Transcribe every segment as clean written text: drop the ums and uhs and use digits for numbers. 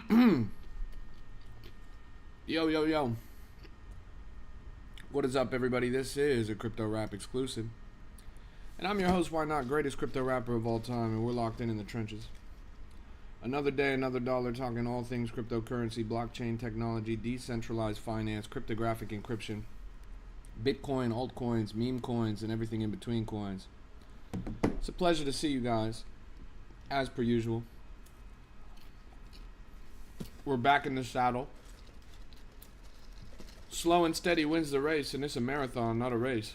Yo, yo, yo. What is up, everybody? This is a Crypto Rap exclusive. And I'm your host, Why Not, greatest crypto rapper of all time, and we're locked in the trenches. Another day, another dollar, talking all things cryptocurrency, blockchain technology, decentralized finance, cryptographic encryption, Bitcoin, altcoins, meme coins, and everything in between coins. It's a pleasure to see you guys, as per usual. We're back in the saddle. Slow and steady wins the race, and it's a marathon, not a race.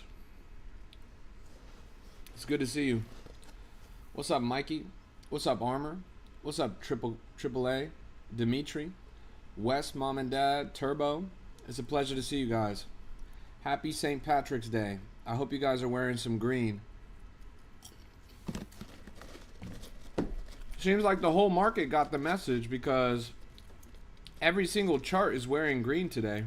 It's good to see you. What's up, Mikey? What's up, Armor? What's up, Triple A? Dimitri? Wes, Mom and Dad? Turbo? It's a pleasure to see you guys. Happy St. Patrick's Day. I hope you guys are wearing some green. Seems like the whole market got the message because every single chart is wearing green today.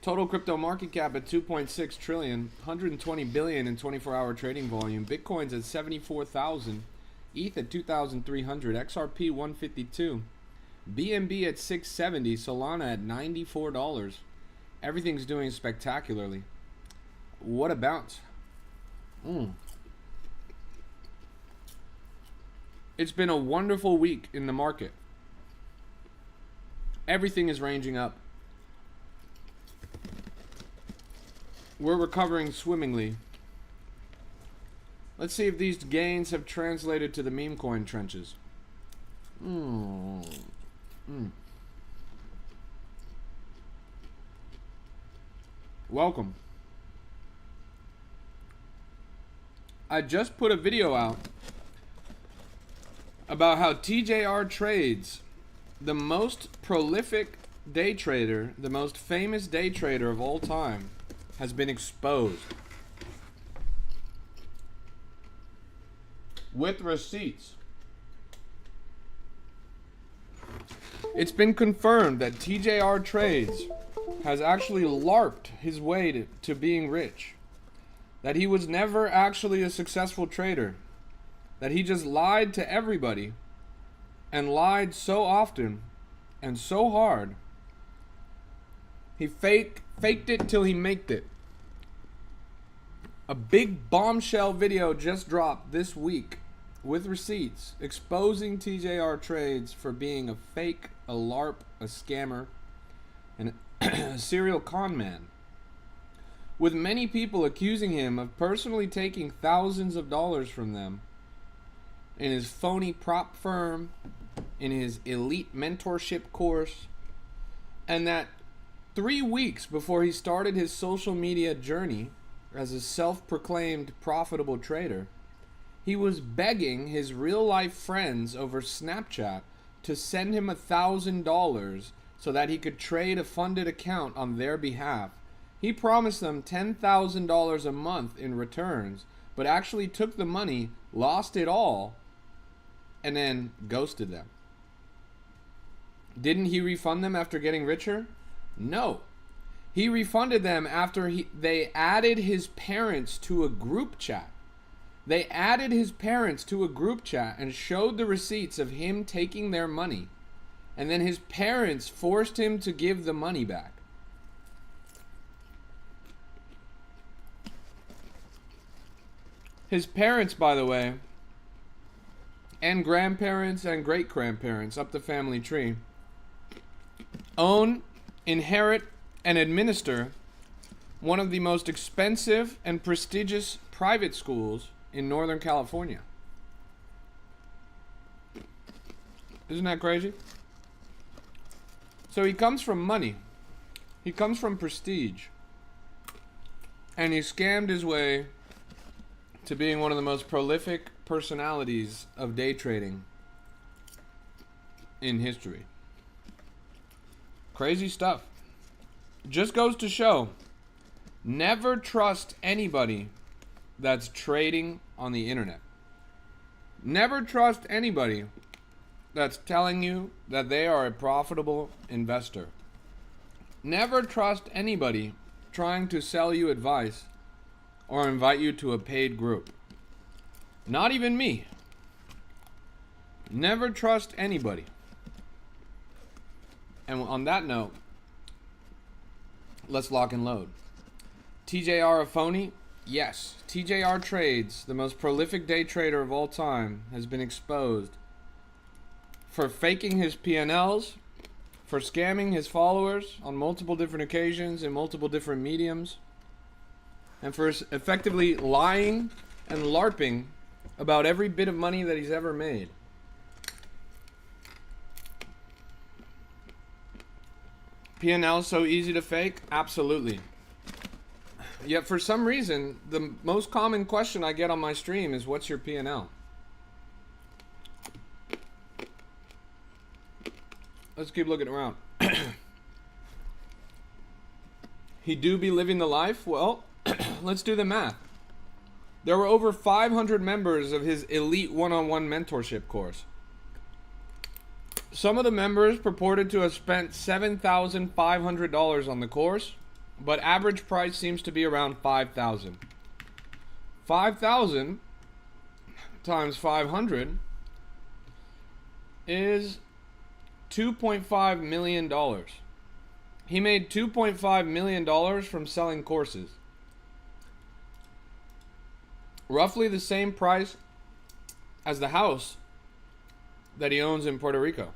Total crypto market cap at 2.6 trillion, 120 billion in 24-hour trading volume. Bitcoin's at 74,000, ETH at 2,300, XRP 152, BNB at 670, Solana at $94. Everything's doing spectacularly. What a bounce. It's been a wonderful week in the market. Everything is ranging up. We're recovering swimmingly. Let's see if these gains have translated to the meme coin trenches. Welcome. I just put a video out about how TJR Trades, the most prolific day trader, the most famous day trader of all time, has been exposed. With receipts. It's been confirmed that TJR Trades has actually LARPed his way to being rich. That he was never actually a successful trader. That he just lied to everybody. And lied so often and so hard. He faked it till he maked it. A big bombshell video just dropped this week with receipts exposing TJR Trades for being a fake, a LARP, a scammer, and a serial con man. With many people accusing him of personally taking thousands of dollars from them in his phony prop firm, in his elite mentorship course, and that 3 weeks before he started his social media journey as a self-proclaimed profitable trader, he was begging his real-life friends over Snapchat to send him $1,000 so that he could trade a funded account on their behalf. He promised them $10,000 a month in returns, but actually took the money, lost it all, and then ghosted them. Didn't he refund them after getting richer? No. He refunded them after they added his parents to a group chat. They added his parents to a group chat and showed the receipts of him taking their money. And then his parents forced him to give the money back. His parents, by the way, and grandparents and great-grandparents up the family tree, own, inherit, and administer one of the most expensive and prestigious private schools in Northern California. Isn't that crazy? So he comes from money. He comes from prestige. And he scammed his way to being one of the most prolific personalities of day trading in history. Crazy stuff. Just goes to show, never trust anybody that's trading on the internet. Never trust anybody that's telling you that they are a profitable investor. Never trust anybody trying to sell you advice or invite you to a paid group. Not even me. Never trust anybody. And on that note, let's lock and load. TJR a phony? Yes. TJR Trades, the most prolific day trader of all time, has been exposed for faking his P&Ls, for scamming his followers on multiple different occasions in multiple different mediums, and for effectively lying and LARPing about every bit of money that he's ever made. P&L so easy to fake? Absolutely. Yet for some reason, the most common question I get on my stream is, what's your P&L? Let's keep looking around. He do be living the life? Well, let's do the math. There were over 500 members of his elite one-on-one mentorship course. Some of the members purported to have spent $7,500 on the course, but average price seems to be around $5,000. 5,000 times 500 is $2.5 million. He made $2.5 million from selling courses. Roughly the same price as the house that he owns in Puerto Rico.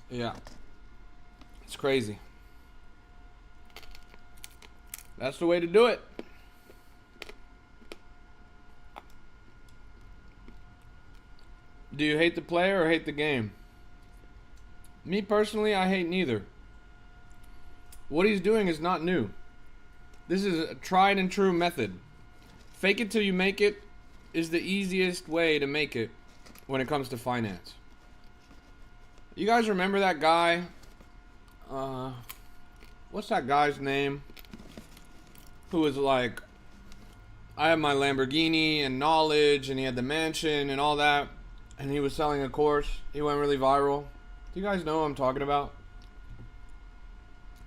Yeah. It's crazy. That's the way to do it. Do you hate the player or hate the game? Me personally, I hate neither. What he's doing is not new. This is a tried and true method. Fake it till you make it is the easiest way to make it when it comes to finance. You guys remember that guy? What's that guy's name? Who was like, I have my Lamborghini and knowledge, and he had the mansion and all that, and he was selling a course. He went really viral. Do you guys know what I'm talking about?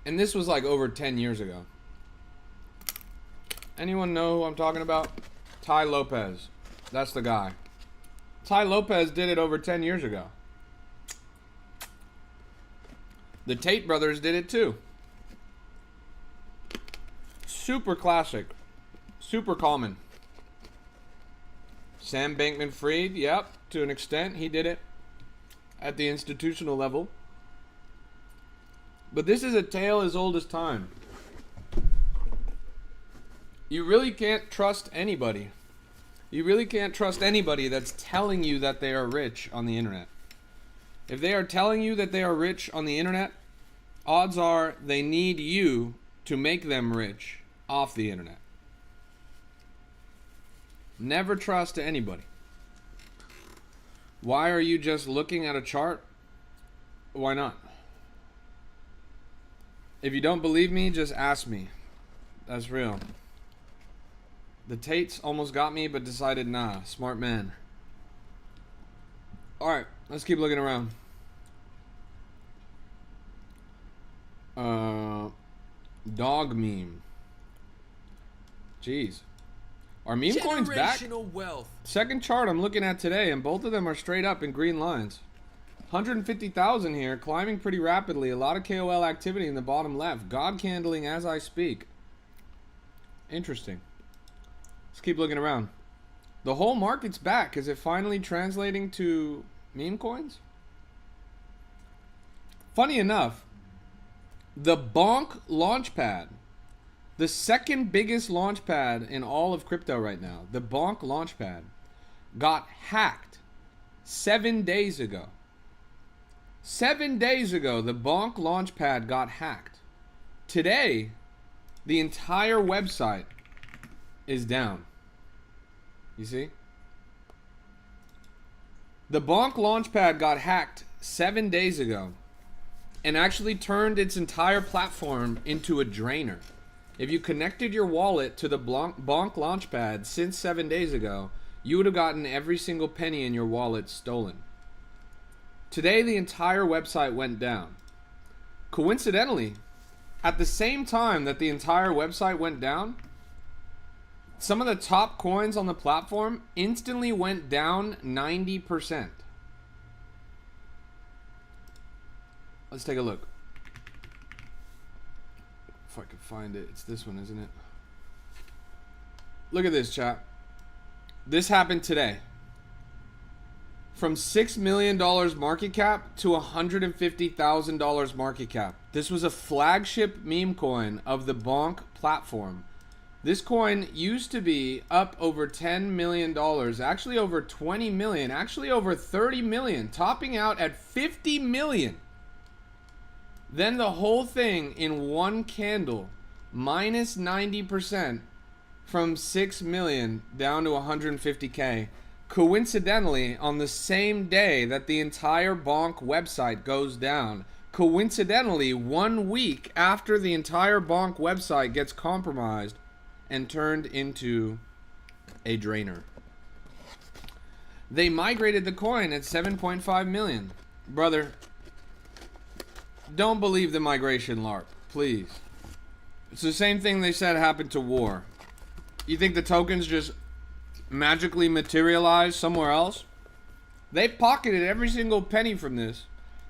And this was like over 10 years ago. Anyone know who I'm talking about? Tai Lopez. That's the guy. Tai Lopez did it over 10 years ago. The Tate brothers did it too. Super classic. Super common. Sam Bankman-Fried, yep, to an extent, he did it at the institutional level. But this is a tale as old as time. You really can't trust anybody. You really can't trust anybody that's telling you that they are rich on the internet. If they are telling you that they are rich on the internet, odds are they need you to make them rich off the internet. Never trust anybody. Why are you just looking at a chart? Why not? If you don't believe me, just ask me. That's real. The Tates almost got me, but decided nah. Smart man. Alright, let's keep looking around. Dog meme. Jeez. Are meme coins back? Wealth. Second chart I'm looking at today, and both of them are straight up in green lines. 150,000 here, climbing pretty rapidly. A lot of KOL activity in the bottom left. God candling as I speak. Interesting. Let's keep looking around. The whole market's back. Is it finally translating to meme coins? Funny enough, the Bonk Launchpad, the second biggest launchpad in all of crypto right now, the Bonk Launchpad, got hacked 7 days ago. 7 days ago, the Bonk Launchpad got hacked. Today, the entire website is down. You see? The Bonk Launchpad got hacked 7 days ago and actually turned its entire platform into a drainer. If you connected your wallet to the Bonk Launchpad since 7 days ago, you would have gotten every single penny in your wallet stolen. Today, the entire website went down. Coincidentally, at the same time that the entire website went down, Some of the top coins on the platform instantly went down 90%. Let's take a look. If I can find it. It's this one, isn't it? Look at this, chat. This happened today. From $6 million market cap to $150,000 market cap. This was a flagship meme coin of the Bonk platform. This coin used to be up over $10 million, actually over 20 million, actually over 30 million, topping out at 50 million. Then the whole thing in one candle, minus 90% from 6 million down to 150K. Coincidentally, on the same day that the entire Bonk website goes down, coincidentally, 1 week after the entire Bonk website gets compromised and turned into a drainer. They migrated the coin at 7.5 million. Brother, don't believe the migration LARP, please. It's the same thing they said happened to War. You think the tokens just magically materialize somewhere else? They pocketed every single penny from this,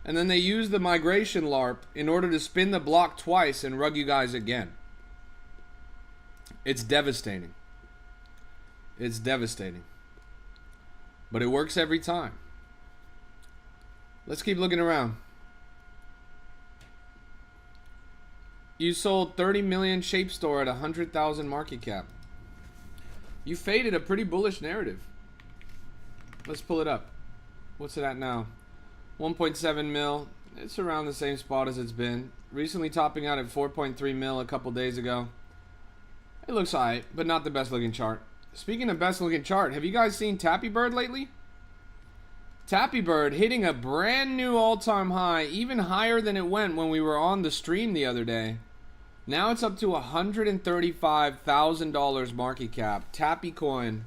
and then they used the migration LARP in order to spin the block twice and rug you guys again. It's devastating. It's devastating. But it works every time. Let's keep looking around. You sold 30 million Shape Store at 100,000 market cap. You faded a pretty bullish narrative. Let's pull it up. What's it at now? 1.7 mil. It's around the same spot as it's been. Recently topping out at 4.3 mil a couple days ago. It looks alright, but not the best looking chart. Speaking of best looking chart, have you guys seen Tappy Bird lately? Tappy Bird hitting a brand new all-time high, even higher than it went when we were on the stream the other day. Now it's up to $135,000 market cap. Tappy coin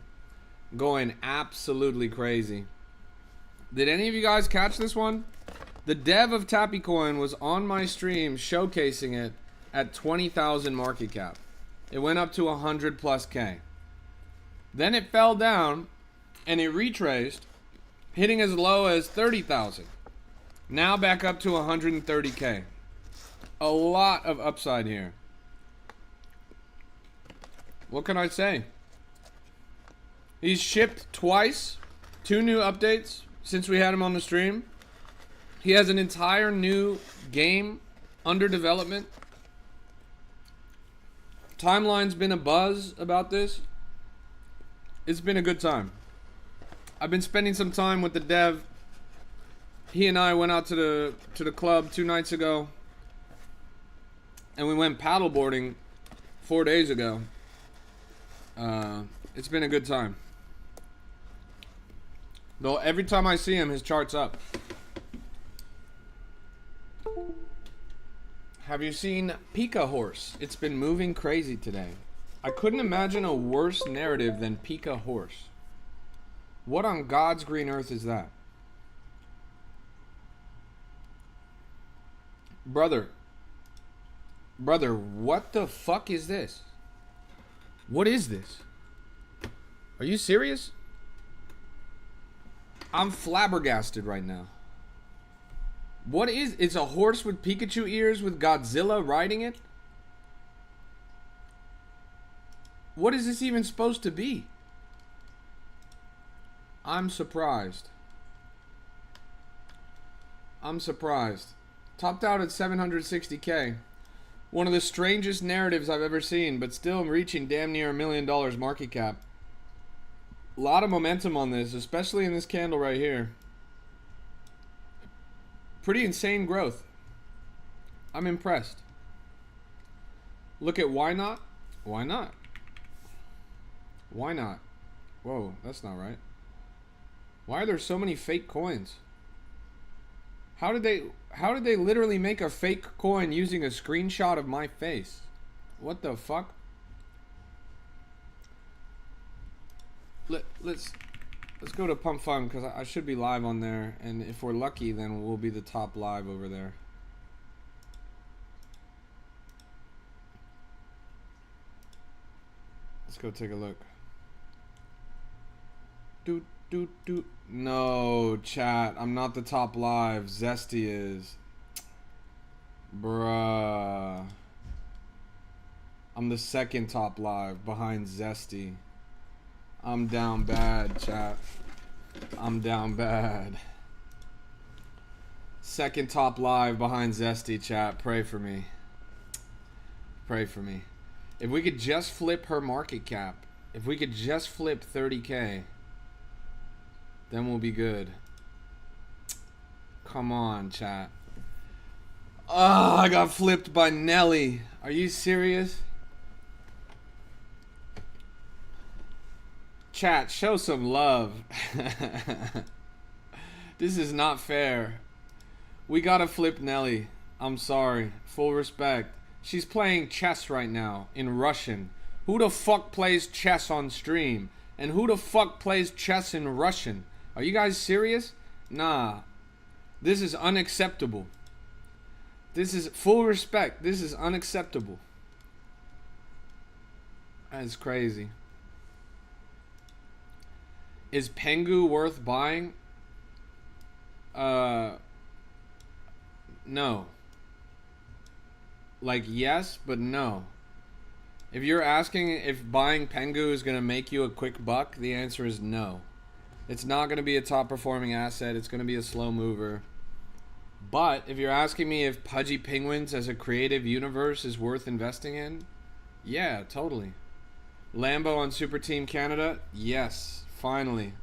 going absolutely crazy. Did any of you guys catch this one? The dev of Tappy coin was on my stream showcasing it at 20,000 market cap. It went up to 100 plus K. Then it fell down and it retraced, hitting as low as 30,000. Now back up to 130K. A lot of upside here. What can I say? He's shipped twice, 2 new updates since we had him on the stream. He has an entire new game under development. Timeline's been a buzz about this. It's been a good time. I've been spending some time with the dev. He and I went out to the club 2 nights ago. And we went paddleboarding 4 days ago. It's been a good time. Though every time I see him, his chart's up. Have you seen Pika Horse? It's been moving crazy today. I couldn't imagine a worse narrative than Pika Horse. What on God's green earth is that? Brother, what the fuck is this? What is this? Are you serious? I'm flabbergasted right now. What is... It's a horse with Pikachu ears with Godzilla riding it? What is this even supposed to be? I'm surprised. I'm surprised. Topped out at 760K. One of the strangest narratives I've ever seen, but still reaching damn near $1 million market cap. A lot of momentum on this, especially in this candle right here. Pretty insane growth. I'm impressed. Look at Ynot. Why not? Why not? Whoa, that's not right. Why are there so many fake coins? How did they literally make a fake coin using a screenshot of my face? What the fuck? Let's go to Pump Fun because I should be live on there, and if we're lucky, then we'll be the top live over there. Let's go take a look. Doot, doot, doot. No, chat. I'm not the top live. Zesty is. Bruh. I'm the second top live behind Zesty. I'm down bad, chat. I'm down bad. Second top live behind Zesty, chat. Pray for me. Pray for me. If we could just flip her market cap, if we could just flip 30K, then we'll be good. Come on, chat. Oh, I got flipped by Nelly. Are you serious? Chat, show some love. This is not fair. We gotta flip Nelly. I'm sorry. Full respect. She's playing chess right now in Russian. Who the fuck plays chess on stream? And who the fuck plays chess in Russian? Are you guys serious? Nah. This is unacceptable. This is full respect. This is unacceptable. That's crazy. Is Pengu worth buying? No. Like, yes, but no. If you're asking if buying Pengu is going to make you a quick buck, the answer is no. It's not going to be a top performing asset. It's going to be a slow mover. But if you're asking me if Pudgy Penguins as a creative universe is worth investing in, yeah, totally. Lambo on Super Team Canada, yes, finally.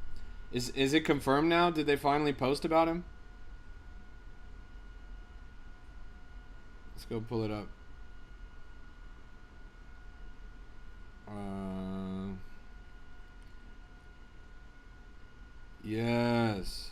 Is it confirmed now? Did they finally post about him? Let's go pull it up. Yes.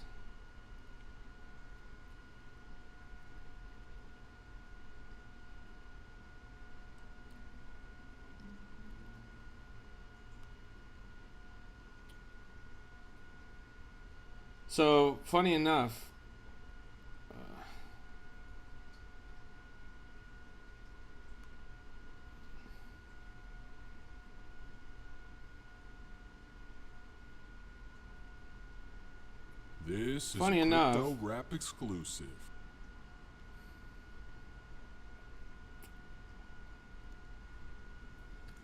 So, funny enough, this is funny a enough, Crypto Rap exclusive.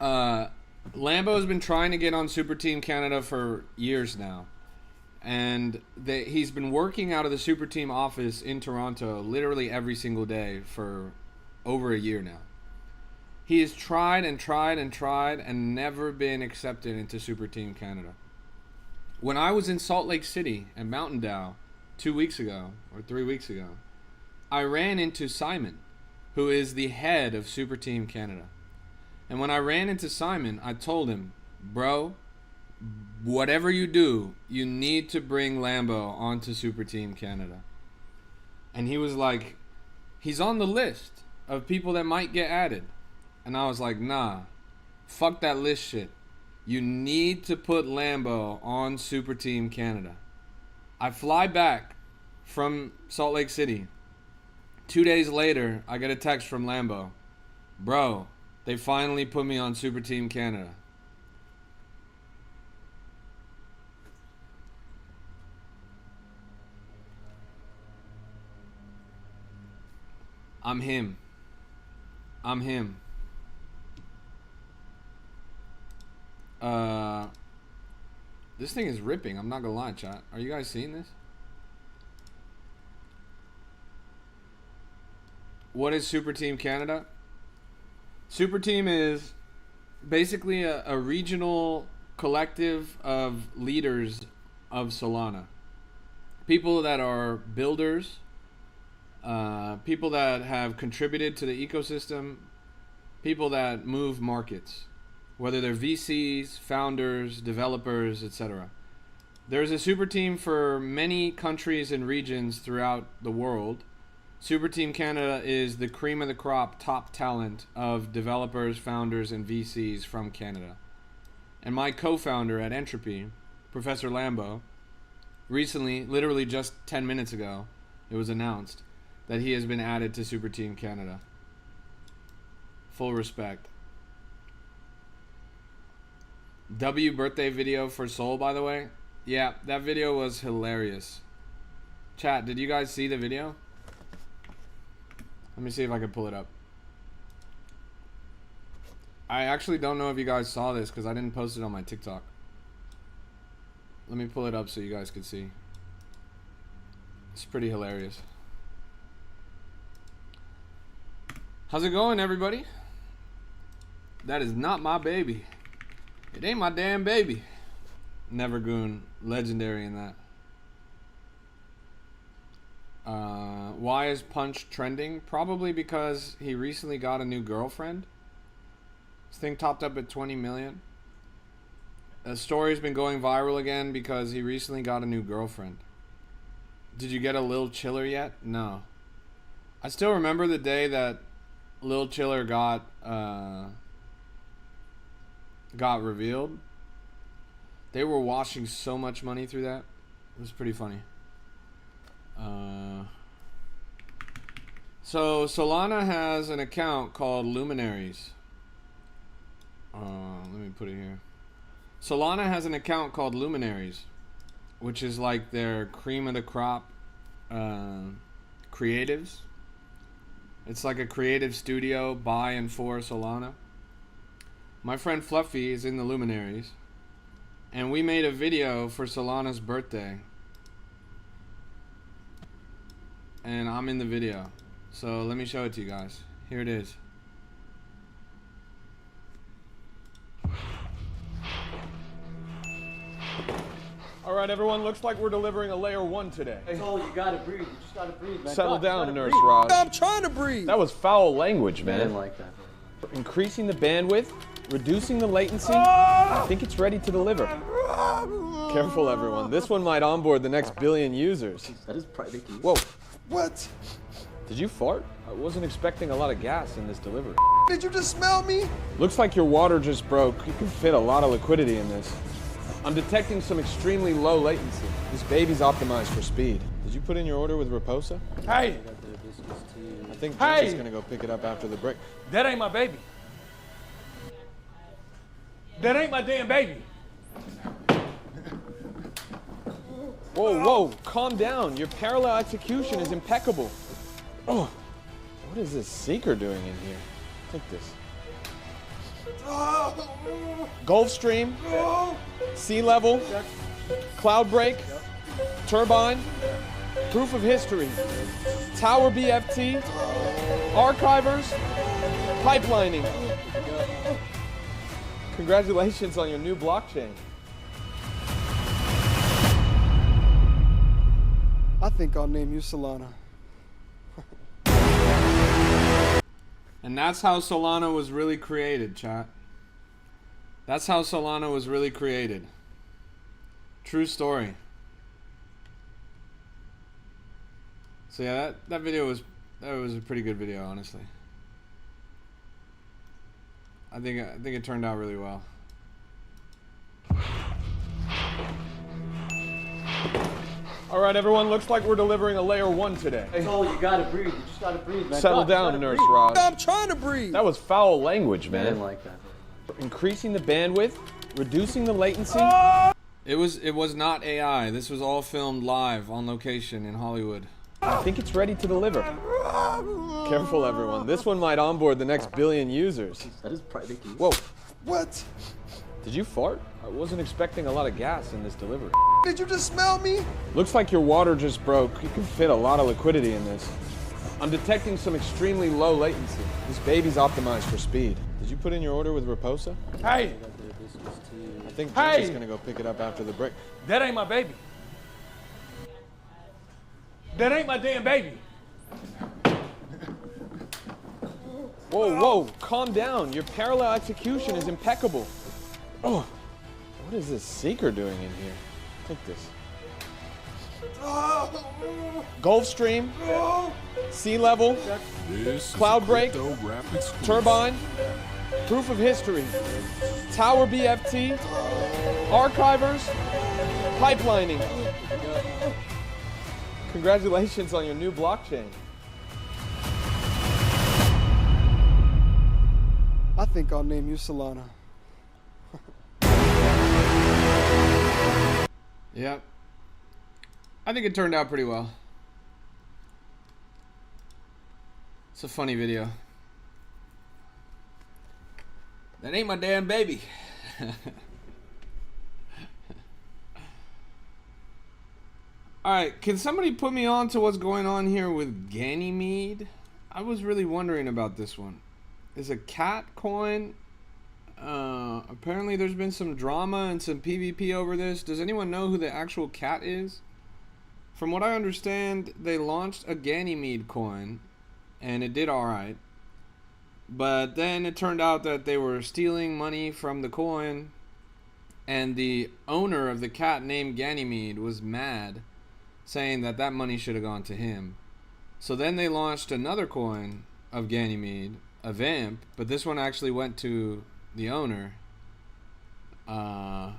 Lambo has been trying to get on Super Team Canada for years now. And he's been working out of the Super Team office in Toronto literally every single day for over a year now. He has tried and tried and tried and never been accepted into Super Team Canada. When I was in Salt Lake City at Mountain Dow 2 weeks ago or 3 weeks ago, I ran into Simon, who is the head of Super Team Canada. And when I ran into Simon, I told him, bro, whatever you do, you need to bring Lambo onto Super Team Canada. And he was like, he's on the list of people that might get added. And I was like, nah, fuck that list shit. You need to put Lambo on Super Team Canada. I fly back from Salt Lake City. 2 days later, I get a text from Lambo. Bro, they finally put me on Super Team Canada. I'm him. I'm him. This thing is ripping. I'm not gonna lie, chat. Are you guys seeing this? What is Super Team Canada? Super Team is basically a regional collective of leaders of Solana. People that are builders, people that have contributed to the ecosystem, people that move markets, whether they're VCs, founders, developers, etc. There's a super team for many countries and regions throughout the world. Super Team Canada is the cream of the crop top talent of developers, founders, and VCs from Canada. And my co-founder at Entropy, Professor Lambo, recently, literally just 10 minutes ago, it was announced that he has been added to Super Team Canada. Full respect. W birthday video for Soul, by the way. Yeah, that video was hilarious. Chat, did you guys see the video? Let me see if I can pull it up. I actually don't know if you guys saw this because I didn't post it on my TikTok. Let me pull it up so you guys can see. It's pretty hilarious. How's it going, everybody? That is not my baby. It ain't my damn baby. Nevergoon, legendary in that. Why is Punch trending? Probably because he recently got a new girlfriend. This thing topped up at 20 million. The story's been going viral again because he recently got a new girlfriend. Did you get a Lil Chiller yet? No. I still remember the day that Lil Chiller got revealed. They were washing so much money through that. It was pretty funny. So Solana has an account called Luminaries. Let me put it here. Solana has an account called Luminaries, which is like their cream of the crop creatives. It's like a creative studio by and for Solana. My friend Fluffy is in the Luminaries, and we made a video for Solana's birthday, and I'm in the video. So let me show it to you guys. Here it is. All right, everyone, looks like we're delivering a layer 1 today. Oh, you gotta breathe. You just gotta breathe, man. Settle God, down, Nurse breathe. Raj. I'm trying to breathe. That was foul language, I man. didn't like that. Increasing the bandwidth, reducing the latency. I think it's ready to deliver. Careful, everyone. This one might onboard the next billion users. That is pretty key. Whoa, What? did you fart? I wasn't expecting a lot of gas in this delivery. Did you just smell me? Looks like your water just broke. You can fit a lot of liquidity in this. I'm detecting some extremely low latency. This baby's optimized for speed. Did you put in your order with Raposa? Hey, I think Hey! Jim's gonna go pick it up after the break. that ain't my baby. That ain't my damn baby. Whoa, calm down. Your parallel execution is impeccable. Oh, what is this seeker doing in here? Take this. Gulfstream, sea level, cloud break, turbine, proof of history, tower BFT, archivers, pipelining. Congratulations on your new blockchain. I think I'll name you Solana. And that's how Solana was really created, chat. That's how Solana was really created. True story. So yeah, that video was a pretty good video, honestly. I think it turned out really well. All right, everyone, looks like we're delivering a layer 1 today. Oh, you gotta breathe. You just gotta breathe, man. Settle God, you down, gotta Nurse breathe. Raj. I'm trying to breathe. That was foul language, I man. didn't like that. Increasing the bandwidth, reducing the latency. It was not AI. This was all filmed live on location in Hollywood. I think it's ready to deliver. Careful, everyone. This one might onboard the next billion users. That is pretty key. Whoa, What? did you fart? I wasn't expecting a lot of gas in this delivery. Did you just smell me? Looks like your water just broke. You can fit a lot of liquidity in this. I'm detecting some extremely low latency. This baby's optimized for speed. Did you put in your order with Raposa? Hey, I think Hey! Jim's gonna go pick it up after the break. that ain't my baby. That ain't my damn baby. Whoa, calm down. Your parallel execution is impeccable. Oh, what is this seeker doing in here? Take this. Gulfstream, sea level, cloud break, turbine, proof of history, tower BFT, archivers, pipelining. Congratulations on your new blockchain. I think I'll name you Solana. Yep. I think it turned out pretty well. It's a funny video. That ain't my damn baby. Alright, can somebody put me on to what's going on here with Ganymede? I was really wondering about this one. Is a cat coin? Apparently there's been some drama and some PvP over this. Does anyone know who the actual cat is? From what I understand, they launched a Ganymede coin, and it did alright. But then it turned out that they were stealing money from the coin, and the owner of the cat named Ganymede was mad, saying that that money should have gone to him. So then they launched another coin of Ganymede, a vamp, but this one actually went to the owner. So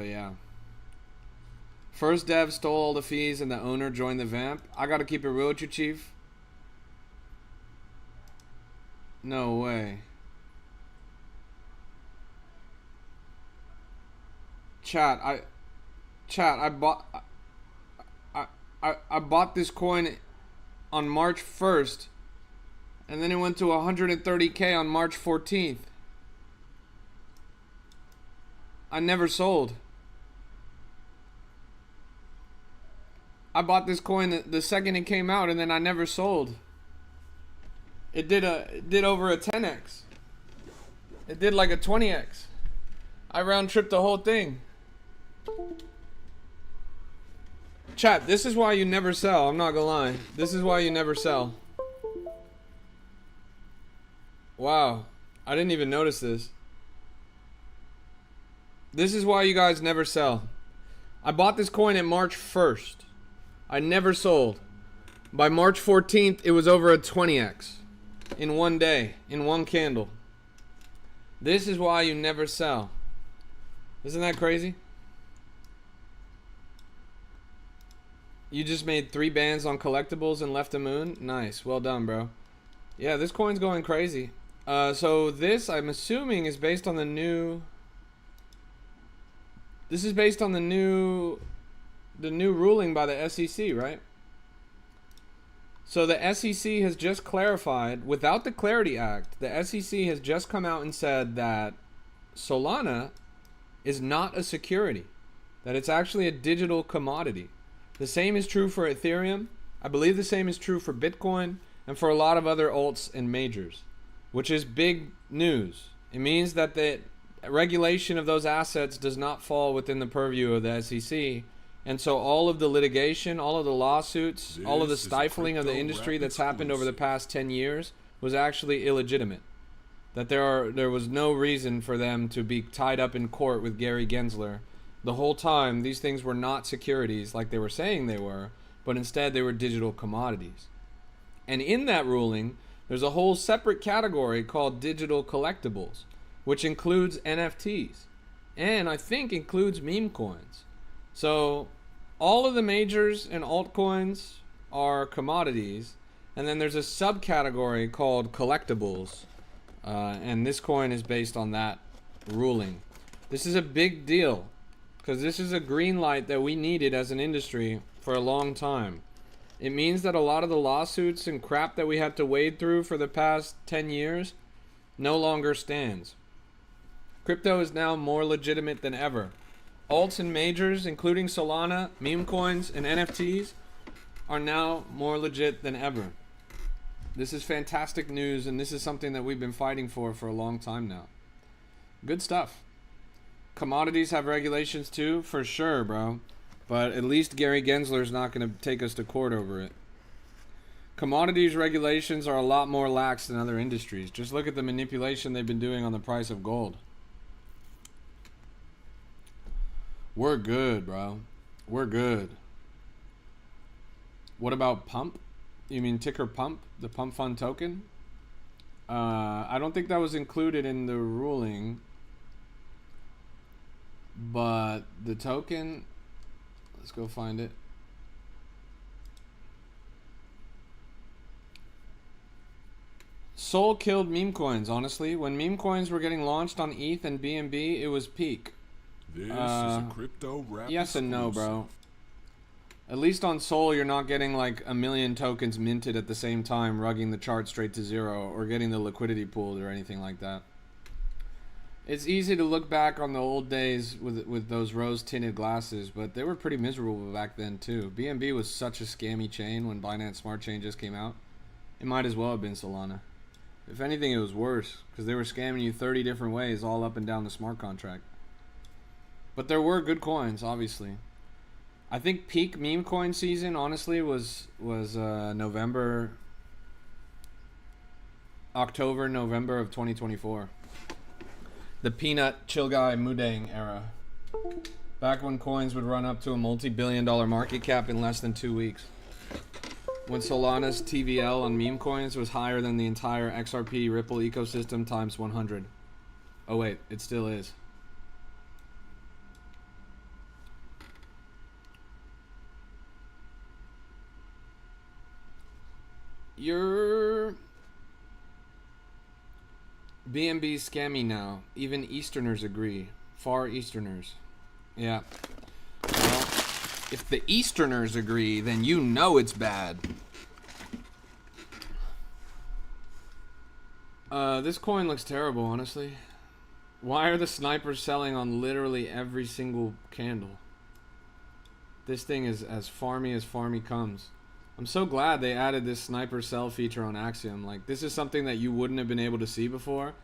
yeah. First dev stole all the fees and the owner joined the vamp. I gotta keep it real with you, Chief. No way. Chat, I bought this coin on March 1st, and then it went to 130K on March 14th. I never sold. I bought this coin the second it came out, and then I never sold. It did over a 10x. It did like a 20x. I round tripped the whole thing. Chat, this is why you never sell. I'm not gonna lie. This is why you never sell. Wow. I didn't even notice this. This is why you guys never sell. I bought this coin at March 1st. I never sold. By March 14th, it was over a 20x. In one day. In one candle. This is why you never sell. Isn't that crazy? You just made 3 bans on collectibles and left the moon? Nice. Well done, bro. Yeah, this coin's going crazy. So this, I'm assuming, is based on the new... This is based on the new ruling by the SEC, right? So the SEC has just clarified, without the Clarity Act, the SEC has just come out and said that Solana is not a security, that it's actually a digital commodity. The same is true for Ethereum. I believe the same is true for Bitcoin and for a lot of other alts and majors, which is big news. It means that the regulation of those assets does not fall within the purview of the SEC. And so all of the litigation, all of the lawsuits, all of the stifling of the industry that's happened over the past 10 years was actually illegitimate. That there was no reason for them to be tied up in court with Gary Gensler. The whole time, these things were not securities like they were saying they were, but instead they were digital commodities. And in that ruling, there's a whole separate category called digital collectibles, which includes NFTs, and I think includes meme coins. So all of the majors and altcoins are commodities, and then there's a subcategory called collectibles, and this coin is based on that ruling. This is a big deal, because this is a green light that we needed as an industry for a long time. It means that a lot of the lawsuits and crap that we had to wade through for the past 10 years no longer stands. Crypto is now more legitimate than ever. Alts and majors, including Solana, meme coins, and NFTs, are now more legit than ever. This is fantastic news, and this is something that we've been fighting for a long time now. Good stuff. Commodities have regulations too, for sure, bro. But at least Gary Gensler's not going to take us to court over it. Commodities regulations are a lot more lax than other industries. Just look at the manipulation they've been doing on the price of gold. We're good, bro. We're good. What about Pump? You mean ticker Pump? The Pump Fund token? I don't think that was included in the ruling. But the token... Let's go find it. Sol killed meme coins, honestly. When meme coins were getting launched on ETH and BNB, it was peak. This is a crypto rap. Yes and no, bro. exclusive. At least on Sol, you're not getting like a million tokens minted at the same time, rugging the chart straight to zero, or getting the liquidity pooled or anything like that. It's easy to look back on the old days with those rose-tinted glasses, but they were pretty miserable back then too. BNB was such a scammy chain when Binance Smart Chain just came out. It might as well have been Solana. If anything, it was worse, because they were scamming you 30 different ways all up and down the smart contract. But there were good coins, obviously. I think peak meme coin season, honestly, was October, November of 2024. The peanut chill guy Mudang era. Back when coins would run up to a multi-billion-dollar market cap in less than 2 weeks. When Solana's TVL on meme coins was higher than the entire XRP Ripple ecosystem times 100. Oh wait, it still is. Your BNB's scammy now. Even Easterners agree. Far Easterners. Yeah. Well, if the Easterners agree, then you know it's bad. This coin looks terrible, honestly. Why are the snipers selling on literally every single candle? This thing is as farmy comes. I'm so glad they added this sniper sell feature on Axiom. Like, this is something that you wouldn't have been able to see before.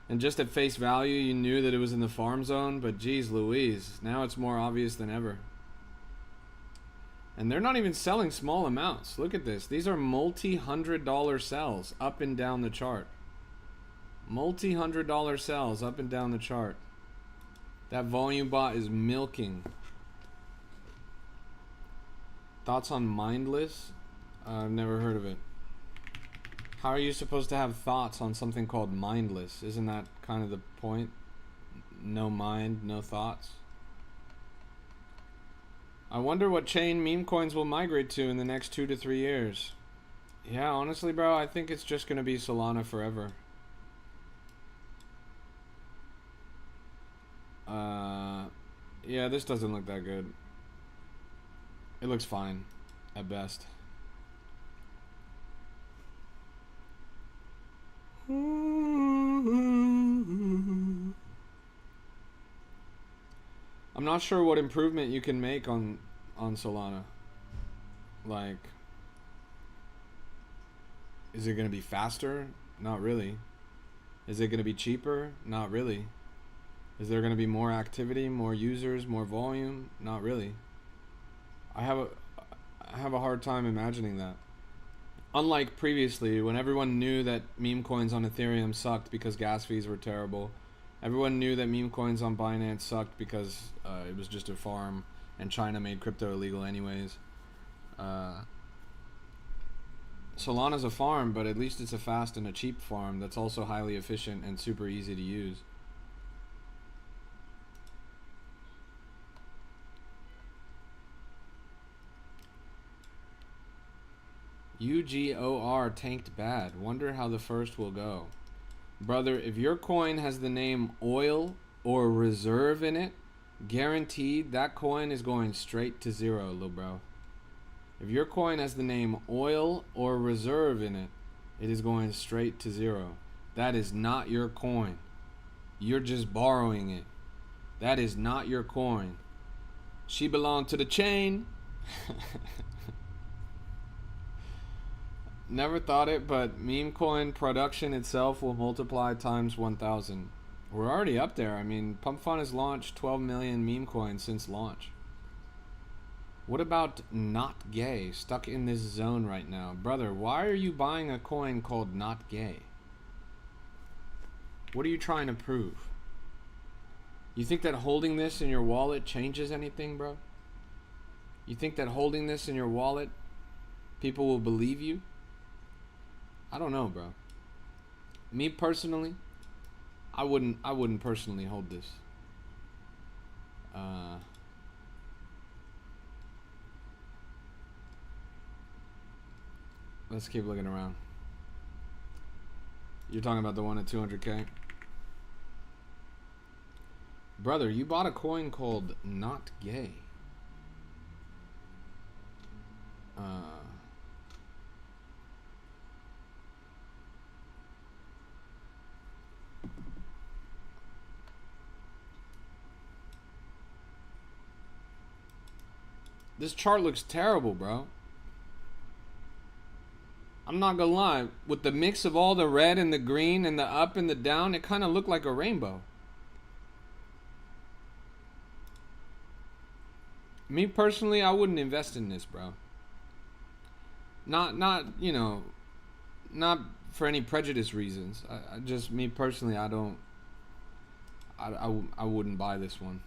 And just at face value, you knew that it was in the farm zone, but geez Louise, now it's more obvious than ever. And they're not even selling small amounts. Look at this. These are multi-$100 sells up and down the chart. Multi-$100 sells up and down the chart. That volume bot is milking. Thoughts on Mindless? I've never heard of it. How are you supposed to have thoughts on something called mindless? Isn't that kind of the point? No mind, no thoughts. I wonder what chain meme coins will migrate to in the next 2 to 3 years. Yeah, honestly, bro, I think it's just gonna be Solana forever. Yeah, this doesn't look that good. It looks fine, at best. I'm not sure what improvement you can make on Solana. Like, is it gonna be faster? Not really. Is it gonna be cheaper? Not really. Is there gonna be more activity, more users, more volume? Not really. I have a hard time imagining that. Unlike previously, when everyone knew that meme coins on Ethereum sucked because gas fees were terrible. Everyone knew that meme coins on Binance sucked because it was just a farm and China made crypto illegal anyways. Solana's a farm, but at least it's a fast and a cheap farm that's also highly efficient and super easy to use. UGOR tanked bad. Wonder how the first will go. Brother, if your coin has the name oil or reserve in it, guaranteed that coin is going straight to zero, little bro. If your coin has the name oil or reserve in it, it is going straight to zero. That is not your coin. You're just borrowing it. That is not your coin. She belonged to the chain. Never thought it, but meme coin production itself will multiply times 1,000. We're already up there. I mean, Pump Fun has launched 12 million meme coins since launch. What about Not Gay? Stuck in this zone right now. Brother, why are you buying a coin called Not Gay? What are you trying to prove? You think that holding this in your wallet changes anything, bro? You think that holding this in your wallet, people will believe you? I don't know, bro. Me personally, I wouldn't personally hold this. Let's keep looking around. You're talking about the one at 200K? Brother, you bought a coin called Not Gay. This chart looks terrible, bro. I'm not gonna lie. With the mix of all the red and the green and the up and the down, it kind of looked like a rainbow. Me personally, I wouldn't invest in this, bro. Not you know, not for any prejudice reasons. I just, me personally, I wouldn't buy this one.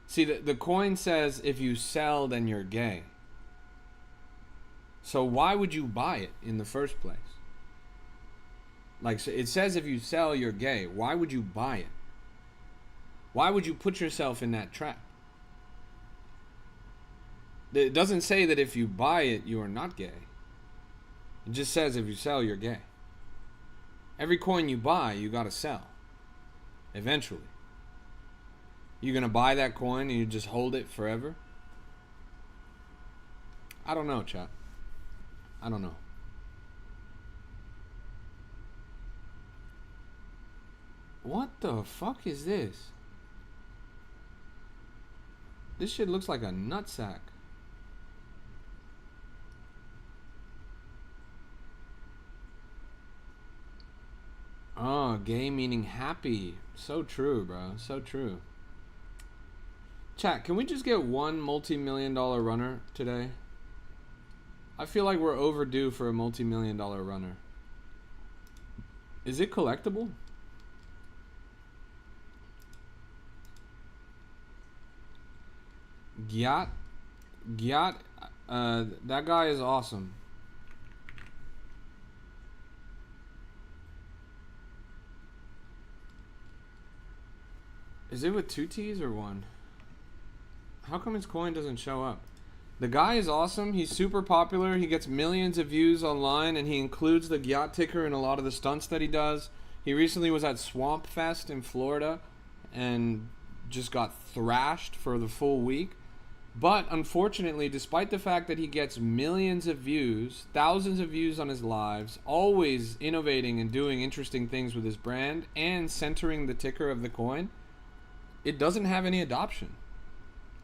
See, the coin says if you sell, then you're gay. So why would you buy it in the first place? Like, so it says if you sell, you're gay. Why would you buy it? Why would you put yourself in that trap? It doesn't say that if you buy it, you are not gay. It just says if you sell, you're gay. Every coin you buy, you gotta sell. Eventually. You gonna buy that coin and you just hold it forever? I don't know, chat. I don't know. What the fuck is this? This shit looks like a nutsack. Oh, gay meaning happy. So true, bro. So true. Chat, can we just get one multi-million-dollar runner today? I feel like we're overdue for a multi-million-dollar runner. Is it collectible? Gyat, that guy is awesome. Is it with 2 T's or 1? How come his coin doesn't show up? The guy is awesome. He's super popular. He gets millions of views online, and he includes the Gyat ticker in a lot of the stunts that he does. He recently was at Swamp Fest in Florida and just got thrashed for the full week. But unfortunately, despite the fact that he gets millions of views, thousands of views on his lives, always innovating and doing interesting things with his brand and centering the ticker of the coin, it doesn't have any adoption.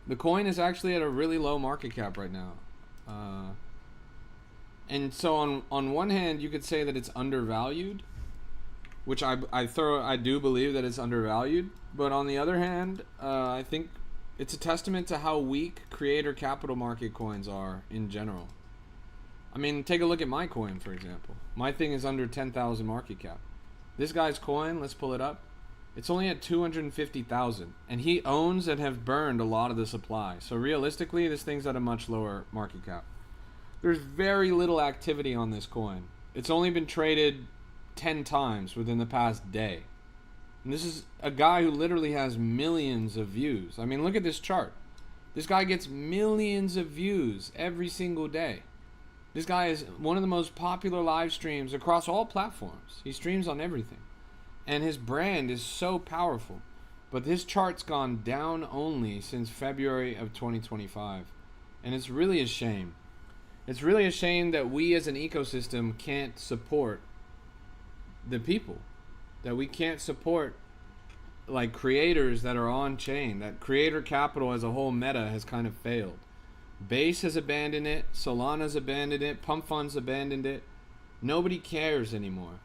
The coin is actually at a really low market cap right now. And so on one hand, you could say that it's undervalued, which I do believe that it's undervalued. But on the other hand, I think it's a testament to how weak creator capital market coins are in general. I mean, take a look at my coin, for example. My thing is under 10,000 market cap. This guy's coin, let's pull it up. It's only at 250,000, and he owns and have burned a lot of the supply. So realistically, this thing's at a much lower market cap. There's very little activity on this coin. It's only been traded 10 times within the past day. And this is a guy who literally has millions of views. I mean, look at this chart. This guy gets millions of views every single day. This guy is one of the most popular live streams across all platforms. He streams on everything. And his brand is so powerful. But his chart's gone down only since February of 2025. And it's really a shame. It's really a shame that we as an ecosystem can't support the people. That we can't support like creators that are on chain. That creator capital as a whole meta has kind of failed. Base has abandoned it. Solana's abandoned it. Pump Fund's abandoned it. Nobody cares anymore.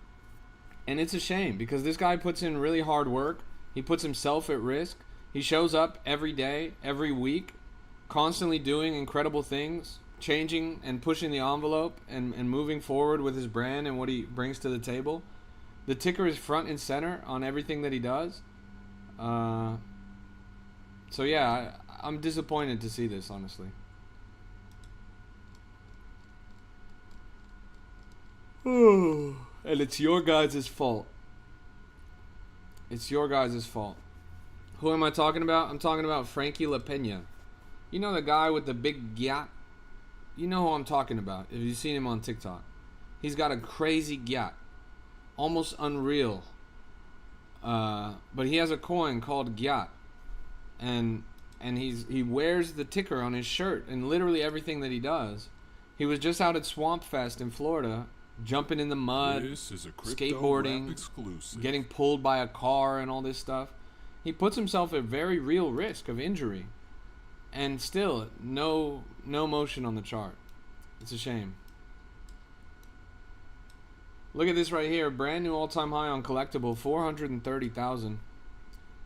And it's a shame because this guy puts in really hard work. He puts himself at risk. He shows up every day, every week, constantly doing incredible things, changing and pushing the envelope and moving forward with his brand and what he brings to the table. The ticker is front and center on everything that he does. So yeah, I'm disappointed to see this, honestly. And it's your guys' fault. It's your guys' fault. Who am I talking about? I'm talking about Frankie LaPena. You know the guy with the big gyat? You know who I'm talking about if you've seen him on TikTok. He's got a crazy gyat. Almost unreal. But he has a coin called Gyat, and he wears the ticker on his shirt and literally everything that he does. He was just out at Swamp Fest in Florida, jumping in the mud, This is a Crypto skateboarding, Rap exclusive. getting pulled by a car and all this stuff. He puts himself at very real risk of injury, and still no motion on the chart. It's a shame. Look at this right here, brand new all-time high on collectible, 430,000.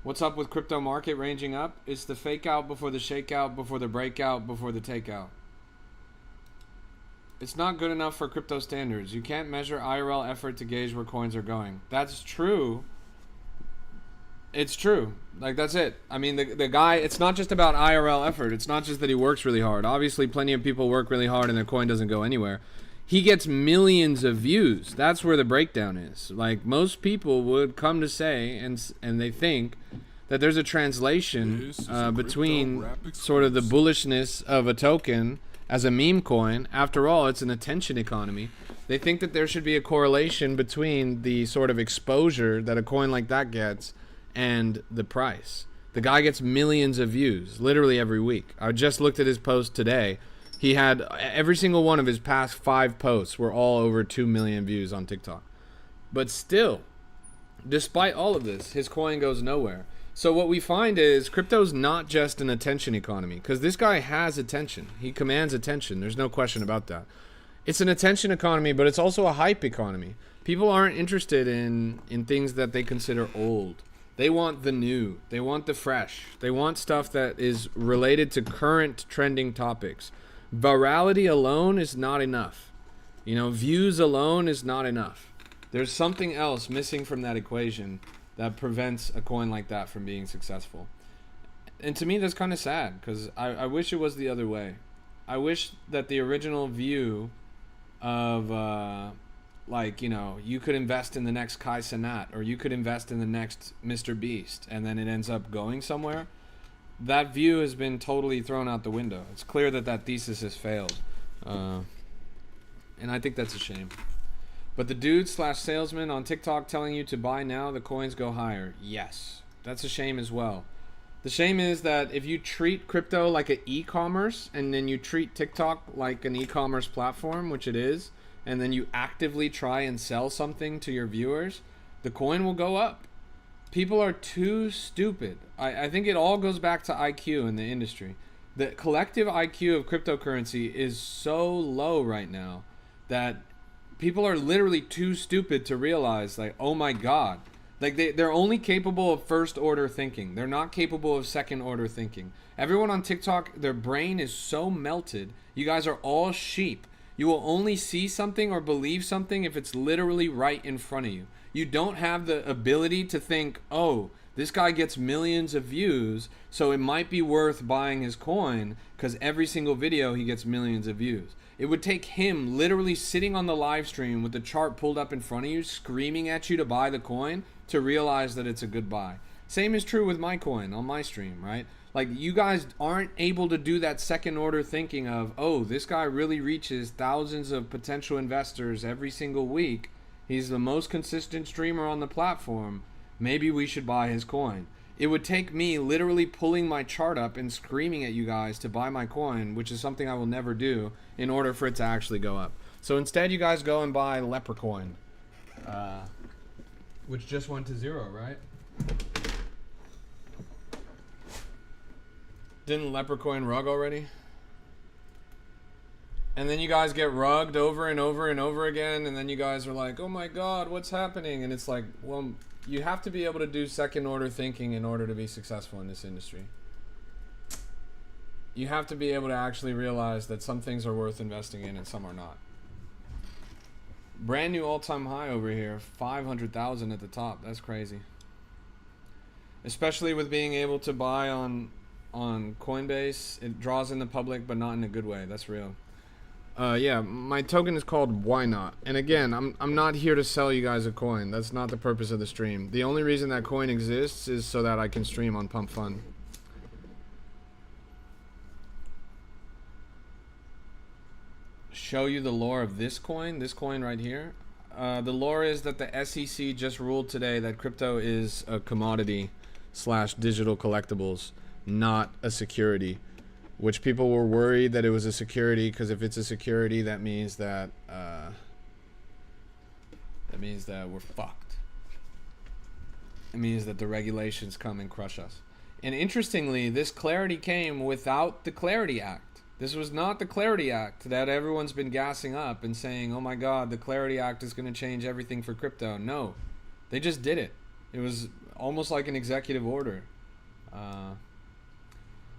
What's up with crypto market ranging up? It's the fake out before the shakeout, before the breakout, before the takeout. It's not good enough for crypto standards. You can't measure IRL effort to gauge where coins are going. That's true. It's true. Like, that's it. I mean, the guy, it's not just about IRL effort. It's not just that he works really hard. Obviously, plenty of people work really hard and their coin doesn't go anywhere. He gets millions of views. That's where the breakdown is. Like, most people would come to say, and they think, that there's a translation between sort of the bullishness of a token as a meme coin. After all, it's an attention economy. They think that there should be a correlation between the sort of exposure that a coin like that gets and the price. The guy gets millions of views literally every week. I just looked at his post today. He had every single one of his past 5 posts were all over 2 million views on TikTok. But still, despite all of this, his coin goes nowhere. So what we find is crypto's not just an attention economy, because this guy has attention. He commands attention. There's no question about that. It's an attention economy, but it's also a hype economy. People aren't interested in things that they consider old. They want the new. They want the fresh. They want stuff that is related to current trending topics. Virality alone is not enough. You know, views alone is not enough. There's something else missing from that equation that prevents a coin like that from being successful. And to me, that's kind of sad, because I wish it was the other way. I wish that the original view of, like, you know, you could invest in the next Kai Cenat, or you could invest in the next Mr. Beast, and then it ends up going somewhere. That view has been totally thrown out the window. It's clear that that thesis has failed. And I think that's a shame. But the dude/salesman on TikTok telling you to buy now, the coins go higher. Yes, that's a shame as well. The shame is that if you treat crypto like an e-commerce, and then you treat TikTok like an e-commerce platform, which it is, and then you actively try and sell something to your viewers, the coin will go up. People are too stupid. I think it all goes back to IQ in the industry. The collective IQ of cryptocurrency is so low right now that people are literally too stupid to realize, like, oh my God. Like, they're only capable of first order thinking. They're not capable of second order thinking. Everyone on TikTok, their brain is so melted. You guys are all sheep. You will only see something or believe something if it's literally right in front of you. You don't have the ability to think, oh, this guy gets millions of views, so it might be worth buying his coin, because every single video he gets millions of views. It would take him literally sitting on the live stream with the chart pulled up in front of you, screaming at you to buy the coin, to realize that it's a good buy. Same is true with my coin on my stream, right? Like, you guys aren't able to do that second order thinking of, oh, this guy really reaches thousands of potential investors every single week. He's the most consistent streamer on the platform. Maybe we should buy his coin. It would take me literally pulling my chart up and screaming at you guys to buy my coin, which is something I will never do, in order for it to actually go up. So instead, you guys go and buy Leprechaun, which just went to 0, right? Didn't Leprechaun rug already? And then you guys get rugged over and over and over again, and then you guys are like, oh my God, what's happening? And it's like, well, you have to be able to do second order thinking in order to be successful in this industry. You have to be able to actually realize that some things are worth investing in and some are not. Brand new all-time high over here, 500,000 at the top. That's crazy. Especially with being able to buy on Coinbase. It draws in the public, but not in a good way. That's real. Yeah, my token is called Ynot. And again, I'm not here to sell you guys a coin. That's not the purpose of the stream. The only reason that coin exists is so that I can stream on Pump Fun. Show you the lore of this coin right here. The lore is that the SEC just ruled today that crypto is a commodity / digital collectibles, not a security. Which people were worried that it was a security, because if it's a security, that means that we're fucked. It means that the regulations come and crush us. And interestingly, this clarity came without the Clarity Act. This was not the Clarity Act that everyone's been gassing up and saying, oh my God, the Clarity Act is going to change everything for crypto. No, they just did it. It was almost like an executive order.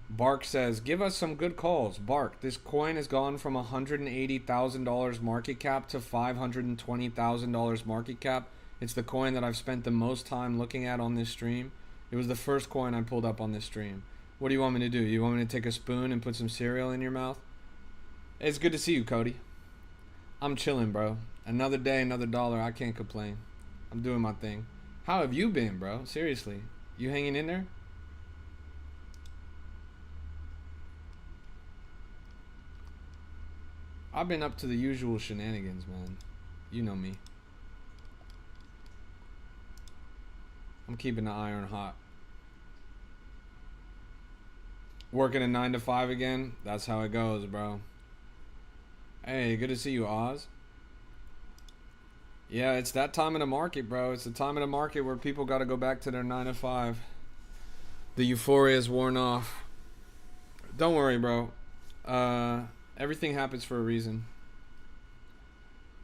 Bark says, give us some good calls. Bark, this coin has gone from $180,000 market cap to $520,000 market cap. It's the coin that I've spent the most time looking at on this stream. It was the first coin I pulled up on this stream. What do you want me to do? You want me to take a spoon and put some cereal in your mouth? It's good to see you, Cody. I'm chilling, bro. Another day, another dollar. I can't complain. I'm doing my thing. How have you been, bro? Seriously. You hanging in there? I've been up to the usual shenanigans, man. You know me. I'm keeping the iron hot. Working a 9 to 5 again. That's how it goes, bro. Hey, good to see you, Oz. Yeah, it's that time of the market, bro. It's the time of the market where people got to go back to their 9 to 5. The euphoria is worn off. Don't worry, bro. Everything happens for a reason.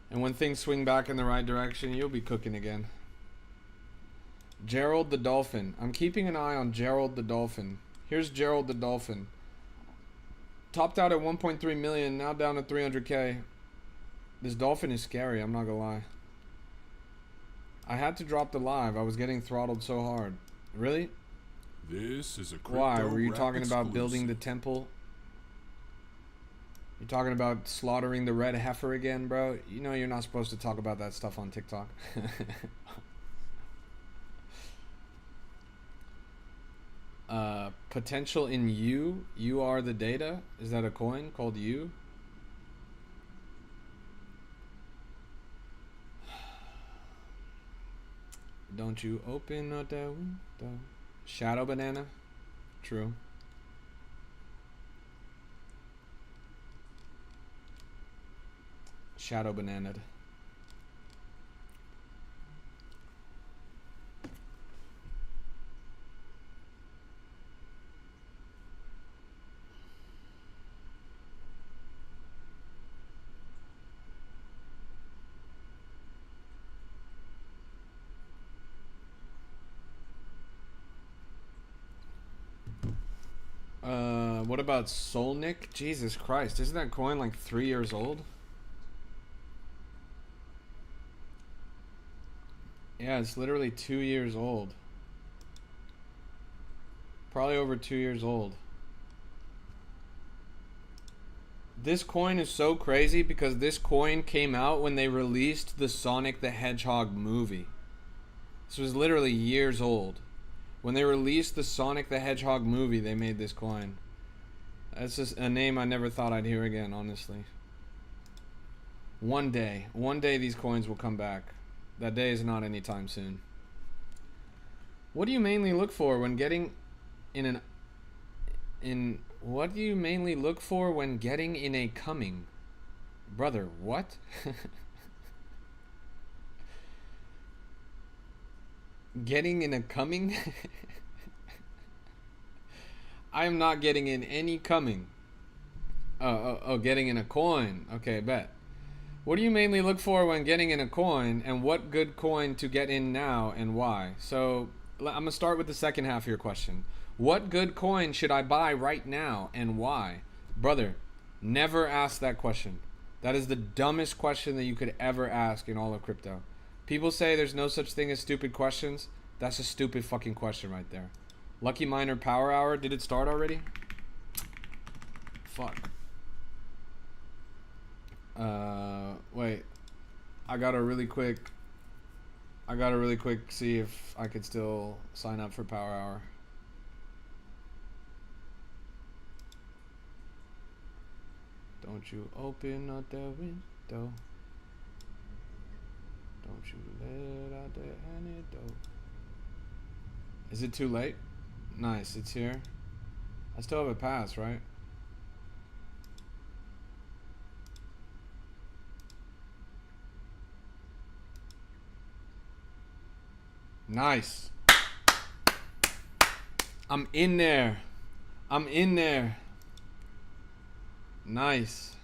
And when things swing back in the right direction, you'll be cooking again. Gerald the Dolphin. I'm keeping an eye on Gerald the Dolphin. Here's Gerald the Dolphin. Topped out at 1.3 million, now down to 300K. This dolphin is scary, I'm not gonna lie. I had to drop the live. I was getting throttled so hard. Really? This is a crypto Why? Were you rap talking about exclusive. building the temple? You talking about slaughtering the red heifer again, bro? You know you're not supposed to talk about that stuff on TikTok. Potential in you. You are the data. Is that a coin called you? Don't you open up that window. Shadow banana. True. Shadow banana. What about Solnick? Jesus Christ, isn't that coin like 3 years old? Yeah, it's literally 2 years old. Probably over 2 years old. This coin is so crazy because this coin came out when they released the Sonic the Hedgehog movie. This was literally years old. When they released the Sonic the Hedgehog movie, they made this coin. That's just a name I never thought I'd hear again, honestly. One day these coins will come back. That day is not anytime soon. What do you mainly look for when getting what do you mainly look for when getting in a coming? Brother, what? Getting in a coming? I am not getting in any coming. Oh, getting in a coin. Okay, bet. What do you mainly look for when getting in a coin, and what good coin to get in now and why? So I'm going to start with the second half of your question. What good coin should I buy right now and why? Brother, never ask that question. That is the dumbest question that you could ever ask in all of crypto. People say there's no such thing as stupid questions. That's a stupid fucking question right there. Lucky Miner Power Hour. Did it start already? Fuck. Wait. I gotta really quick see if I could still sign up for Power Hour. Don't you open up the window. Don't you let out the antidote. Is it too late? Nice, it's here. I still have a pass, right? Nice. I'm in there. I'm in there. Nice.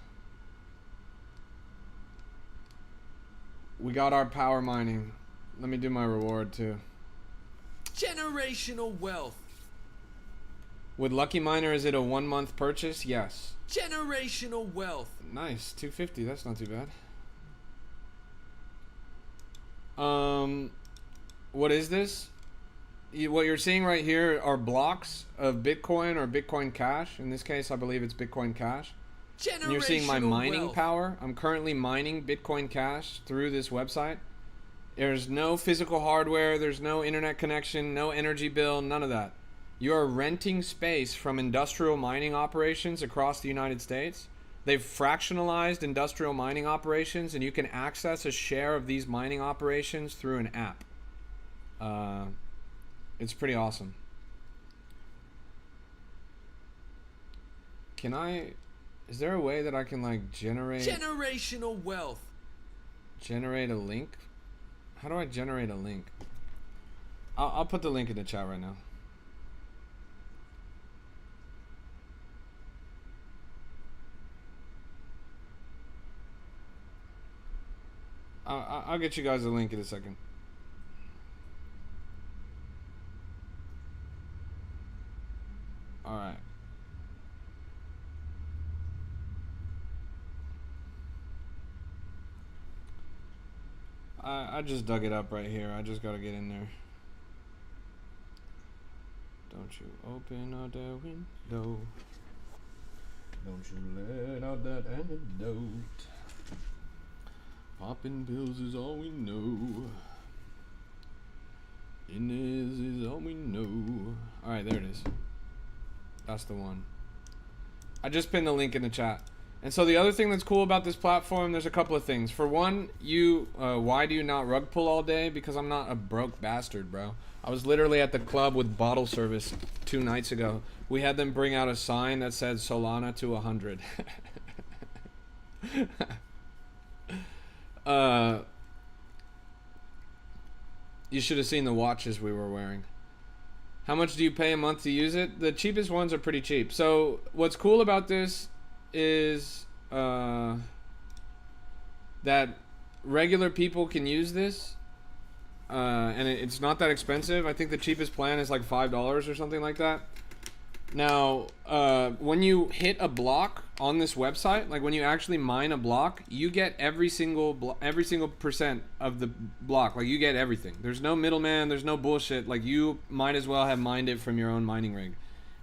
We got our power mining. Let me do my reward too. Generational wealth. With Lucky Miner, is it a 1 month purchase? Yes. Generational wealth. Nice. 250. That's not too bad. What is this? What you're seeing right here are blocks of Bitcoin or Bitcoin Cash. In this case, I believe it's Bitcoin Cash. And you're seeing my mining power. I'm currently mining Bitcoin Cash through this website. There's no physical hardware. There's no internet connection, no energy bill, none of that. You are renting space from industrial mining operations across the United States. They've fractionalized industrial mining operations, and you can access a share of these mining operations through an app. It's pretty awesome. Is there a way that I can like generate generational wealth? Generate a link? How do I generate a link? I'll put the link in the chat right now. I'll get you guys a link in a second. All right. I just dug it up right here. I just gotta get in there. Don't you open out that window. Don't you let out that antidote. Popping pills is all we know. Inez is all we know. Alright, there it is. That's the one. I just pinned the link in the chat. And so the other thing that's cool about this platform, there's a couple of things. For one, why do you not rug pull all day? Because I'm not a broke bastard, bro. I was literally at the club with bottle service 2 nights ago. We had them bring out a sign that said Solana to 100. You should have seen the watches we were wearing. How much do you pay a month to use it? The cheapest ones are pretty cheap. So what's cool about this is that regular people can use this, and it's not that expensive. I think the cheapest plan is like $5 or something like that. Now, when you hit a block on this website, like when you actually mine a block, you get every single percent of the block. Like you get everything. There's no middleman. There's no bullshit. Like you might as well have mined it from your own mining rig.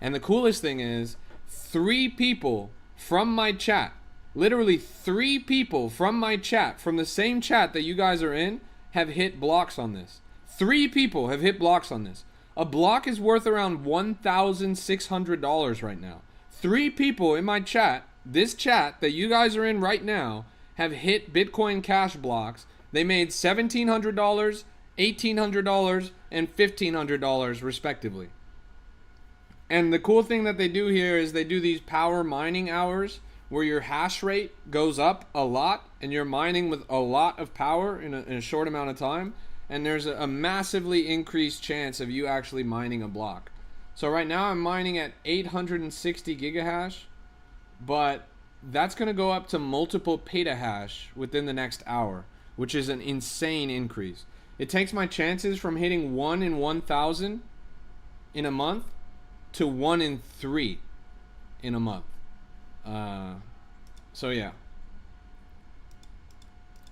And the coolest thing is, 3 people from my chat, literally 3 people from my chat, from the same chat that you guys are in, have hit blocks on this. 3 people have hit blocks on this. A block is worth around $1,600 right now. 3 people in my chat, this chat that you guys are in right now, have hit Bitcoin Cash blocks. They made $1,700, $1,800, and $1,500 respectively. And the cool thing that they do here is they do these power mining hours where your hash rate goes up a lot and you're mining with a lot of power in a short amount of time. And there's a massively increased chance of you actually mining a block. So right now I'm mining at 860 gigahash, but that's going to go up to multiple petahash within the next hour, which is an insane increase. It takes my chances from hitting 1 in 1,000 in a month to 1 in 3 in a month. So yeah,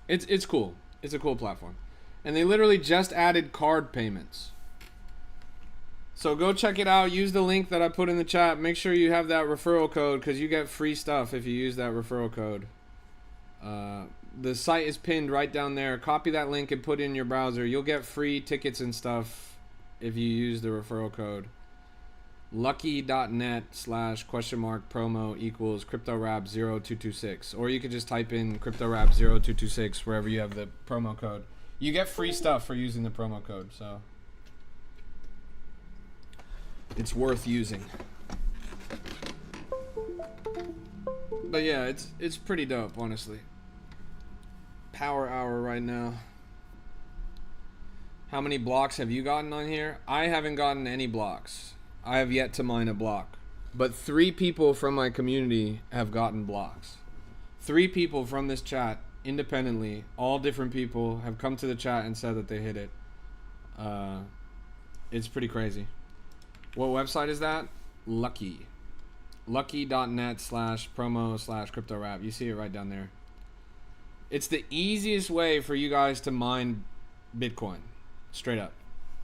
it's cool. It's a cool platform. And they literally just added card payments. So go check it out. Use the link that I put in the chat. Make sure you have that referral code because you get free stuff if you use that referral code. The site is pinned right down there. Copy that link and put it in your browser. You'll get free tickets and stuff if you use the referral code. Lucky.net/promo equals CryptoRap0226. Or you could just type in CryptoRap0226 wherever you have the promo code. You get free stuff for using the promo code, so it's worth using. But yeah, it's pretty dope, honestly. Power hour right now. How many blocks have you gotten on here? I haven't gotten any blocks. I have yet to mine a block. But 3 people from my community have gotten blocks. 3 people from this chat, independently, all different people, have come to the chat and said that they hit it. It's pretty crazy. What website is that? Lucky. Lucky.net/promo/crypto-rap. You see it right down there. It's the easiest way for you guys to mine Bitcoin. Straight up.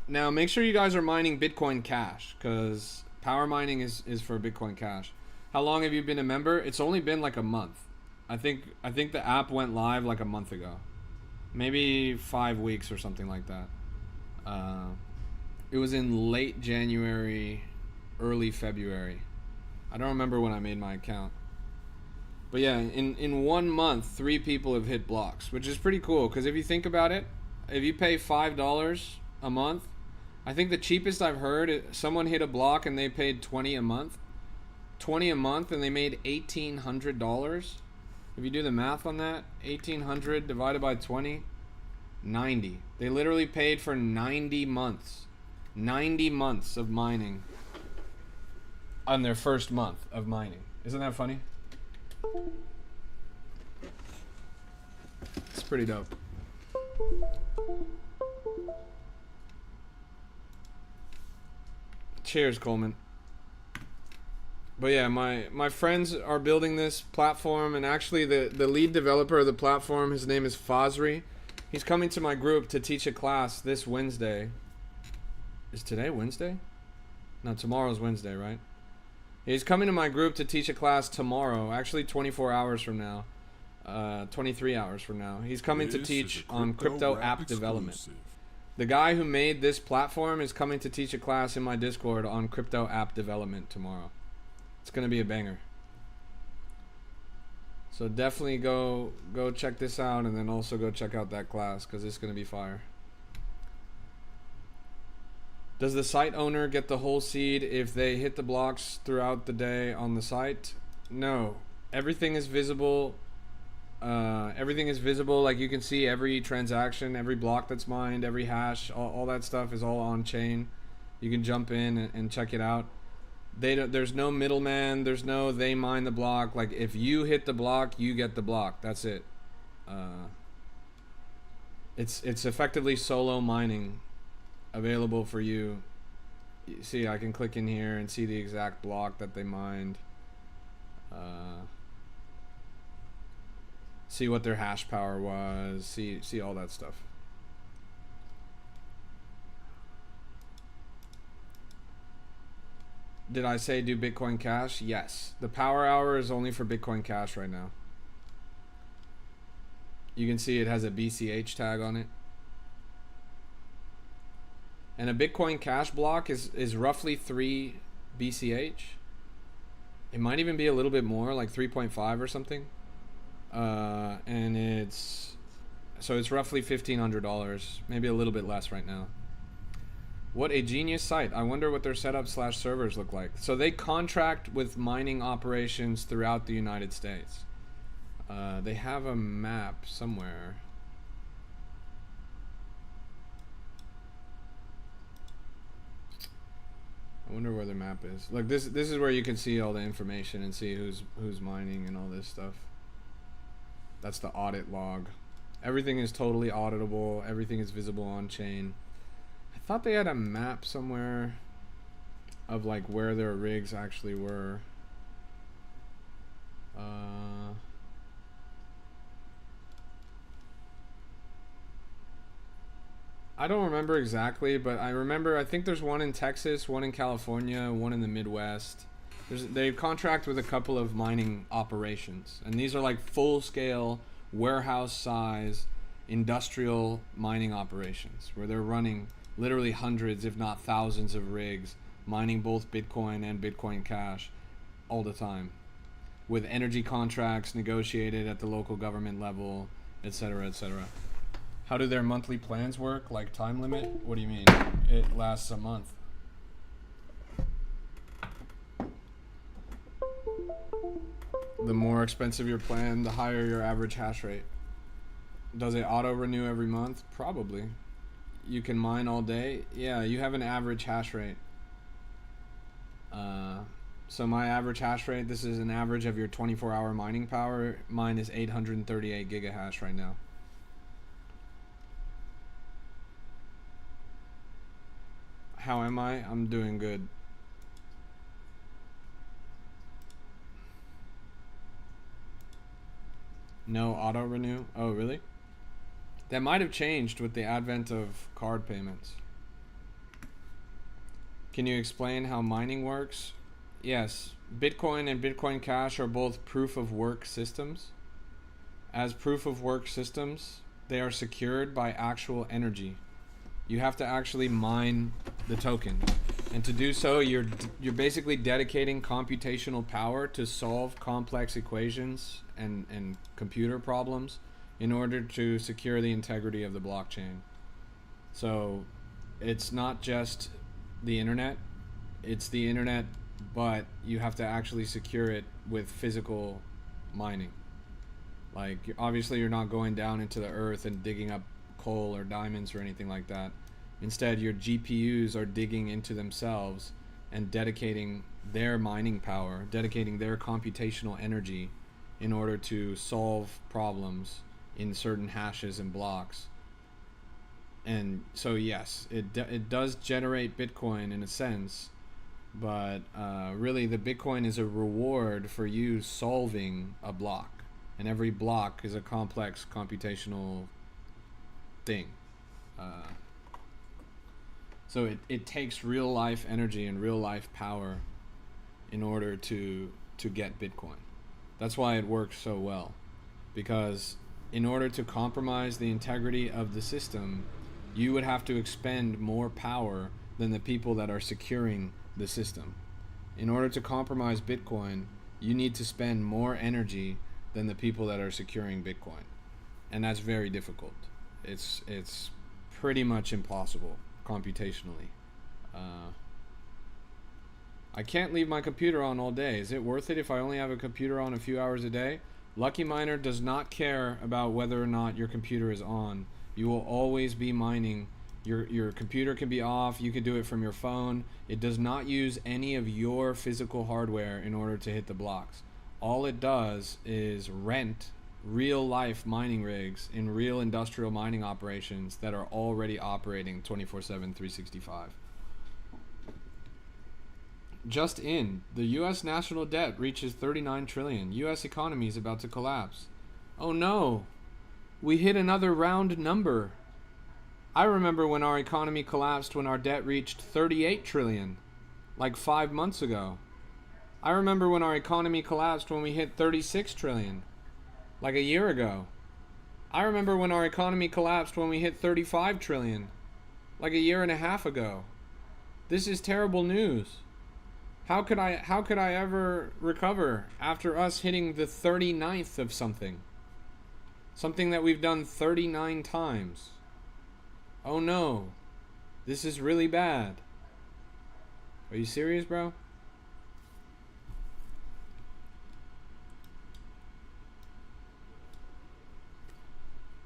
Now, make sure you guys are mining Bitcoin Cash, because power mining is for Bitcoin Cash. How long have you been a member? It's only been like a month. I think the app went live like a month ago. Maybe 5 weeks or something like that. It was in late January, early February. I don't remember when I made my account. But yeah, in 1 month, 3 people have hit blocks, which is pretty cool, because if you think about it, if you pay $5 a month, I think the cheapest I've heard, someone hit a block and they paid $20 a month. $20 a month and they made $1,800. If you do the math on that, 1,800 divided by 20, 90. They literally paid for 90 months. 90 months of mining on their first month of mining. Isn't that funny? It's pretty dope. Cheers, Coleman. But yeah, my friends are building this platform, and actually the lead developer of the platform, his name is Fazri. He's coming to my group to teach a class this Wednesday. Is today Wednesday? No, tomorrow's Wednesday, right? He's coming to my group to teach a class tomorrow, actually 24 hours from now. 23 hours from now. He's coming to teach on crypto app development. The guy who made this platform is coming to teach a class in my Discord on crypto app development tomorrow. It's gonna be a banger. So definitely go check this out, and then also go check out that class, because it's gonna be fire. Does the site owner get the whole seed if they hit the blocks throughout the day on the site? No. Everything is visible. Everything is visible. Like, you can see every transaction, every block that's mined, every hash, all that stuff is all on chain. You can jump in and check it out. There's no middleman. There's no they mine the block. Like, if you hit the block, you get the block. That's it. It's effectively solo mining, available for you. You see, I can click in here and see the exact block that they mined. See what their hash power was. See all that stuff. Did I say do Bitcoin Cash? Yes. The power hour is only for Bitcoin Cash right now. You can see it has a BCH tag on it. And a Bitcoin Cash block is roughly 3 BCH. It might even be a little bit more, like 3.5 or something. And it's roughly $1,500, maybe a little bit less right now. What a genius site. I wonder what their setup/servers look like. So they contract with mining operations throughout the United States. They have a map somewhere. I wonder where their map is. Look, this is where you can see all the information and see who's mining and all this stuff. That's the audit log. Everything is totally auditable. Everything is visible on chain. I thought they had a map somewhere of like where their rigs actually were. I don't remember exactly, but I think there's one in Texas, one in California, one in the Midwest. They contract with a couple of mining operations, and these are like full-scale, warehouse-size, industrial mining operations where they're running literally hundreds, if not thousands, of rigs, mining both Bitcoin and Bitcoin Cash all the time, with energy contracts negotiated at the local government level, etc., etc. How do their monthly plans work? Like time limit? What do you mean? It lasts a month. The more expensive your plan, the higher your average hash rate. Does it auto renew every month? Probably. You can mine all day? Yeah, you have an average hash rate. So my average hash rate, this is an average of your 24-hour mining power. Mine is 838 gigahash right now. How am I? I'm doing good. No auto renew? Oh, really? That might have changed with the advent of card payments. Can you explain how mining works? Yes, Bitcoin and Bitcoin Cash are both proof of work systems. As proof of work systems, they are secured by actual energy. You have to actually mine the token. And to do so, you're basically dedicating computational power to solve complex equations and computer problems in order to secure the integrity of the blockchain. So it's not just the internet, it's the internet, but you have to actually secure it with physical mining. Like, obviously you're not going down into the earth and digging up coal or diamonds or anything like that. Instead, your GPUs are digging into themselves and dedicating their mining power, dedicating their computational energy in order to solve problems in certain hashes and blocks. And so yes, it does generate Bitcoin in a sense, but really the Bitcoin is a reward for you solving a block, and every block is a complex computational thing. So it takes real life energy and real life power in order to get Bitcoin. That's why it works so well, because in order to compromise the integrity of the system, you would have to expend more power than the people that are securing the system. In order to compromise Bitcoin, you need to spend more energy than the people that are securing Bitcoin. And that's very difficult. It's pretty much impossible computationally. I can't leave my computer on all day. Is it worth it if I only have a computer on a few hours a day? Lucky Miner does not care about whether or not your computer is on. You will always be mining. Your computer can be off. You can do it from your phone. It does not use any of your physical hardware in order to hit the blocks. All it does is rent real life mining rigs in real industrial mining operations that are already operating 24/7, 365. Just in, the US national debt reaches 39 trillion. US economy is about to collapse. Oh no, we hit another round number. I remember when our economy collapsed when our debt reached 38 trillion, like 5 months ago. I remember when our economy collapsed when we hit 36 trillion, like a year ago. I remember when our economy collapsed when we hit 35 trillion, like a year and a half ago. This is terrible news. How could I ever recover after us hitting the 39th of something? Something that we've done 39 times. Oh no. This is really bad. Are you serious, bro?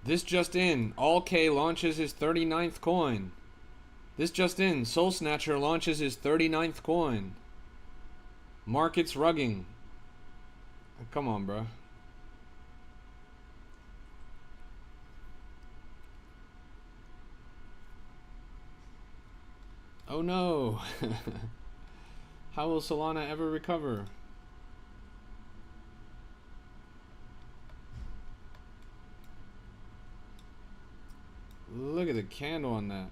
This just in, All K launches his 39th coin. This just in, Soul Snatcher launches his 39th coin. Markets rugging. Come on, bro. Oh no. How will Solana ever recover? Look at the candle on that.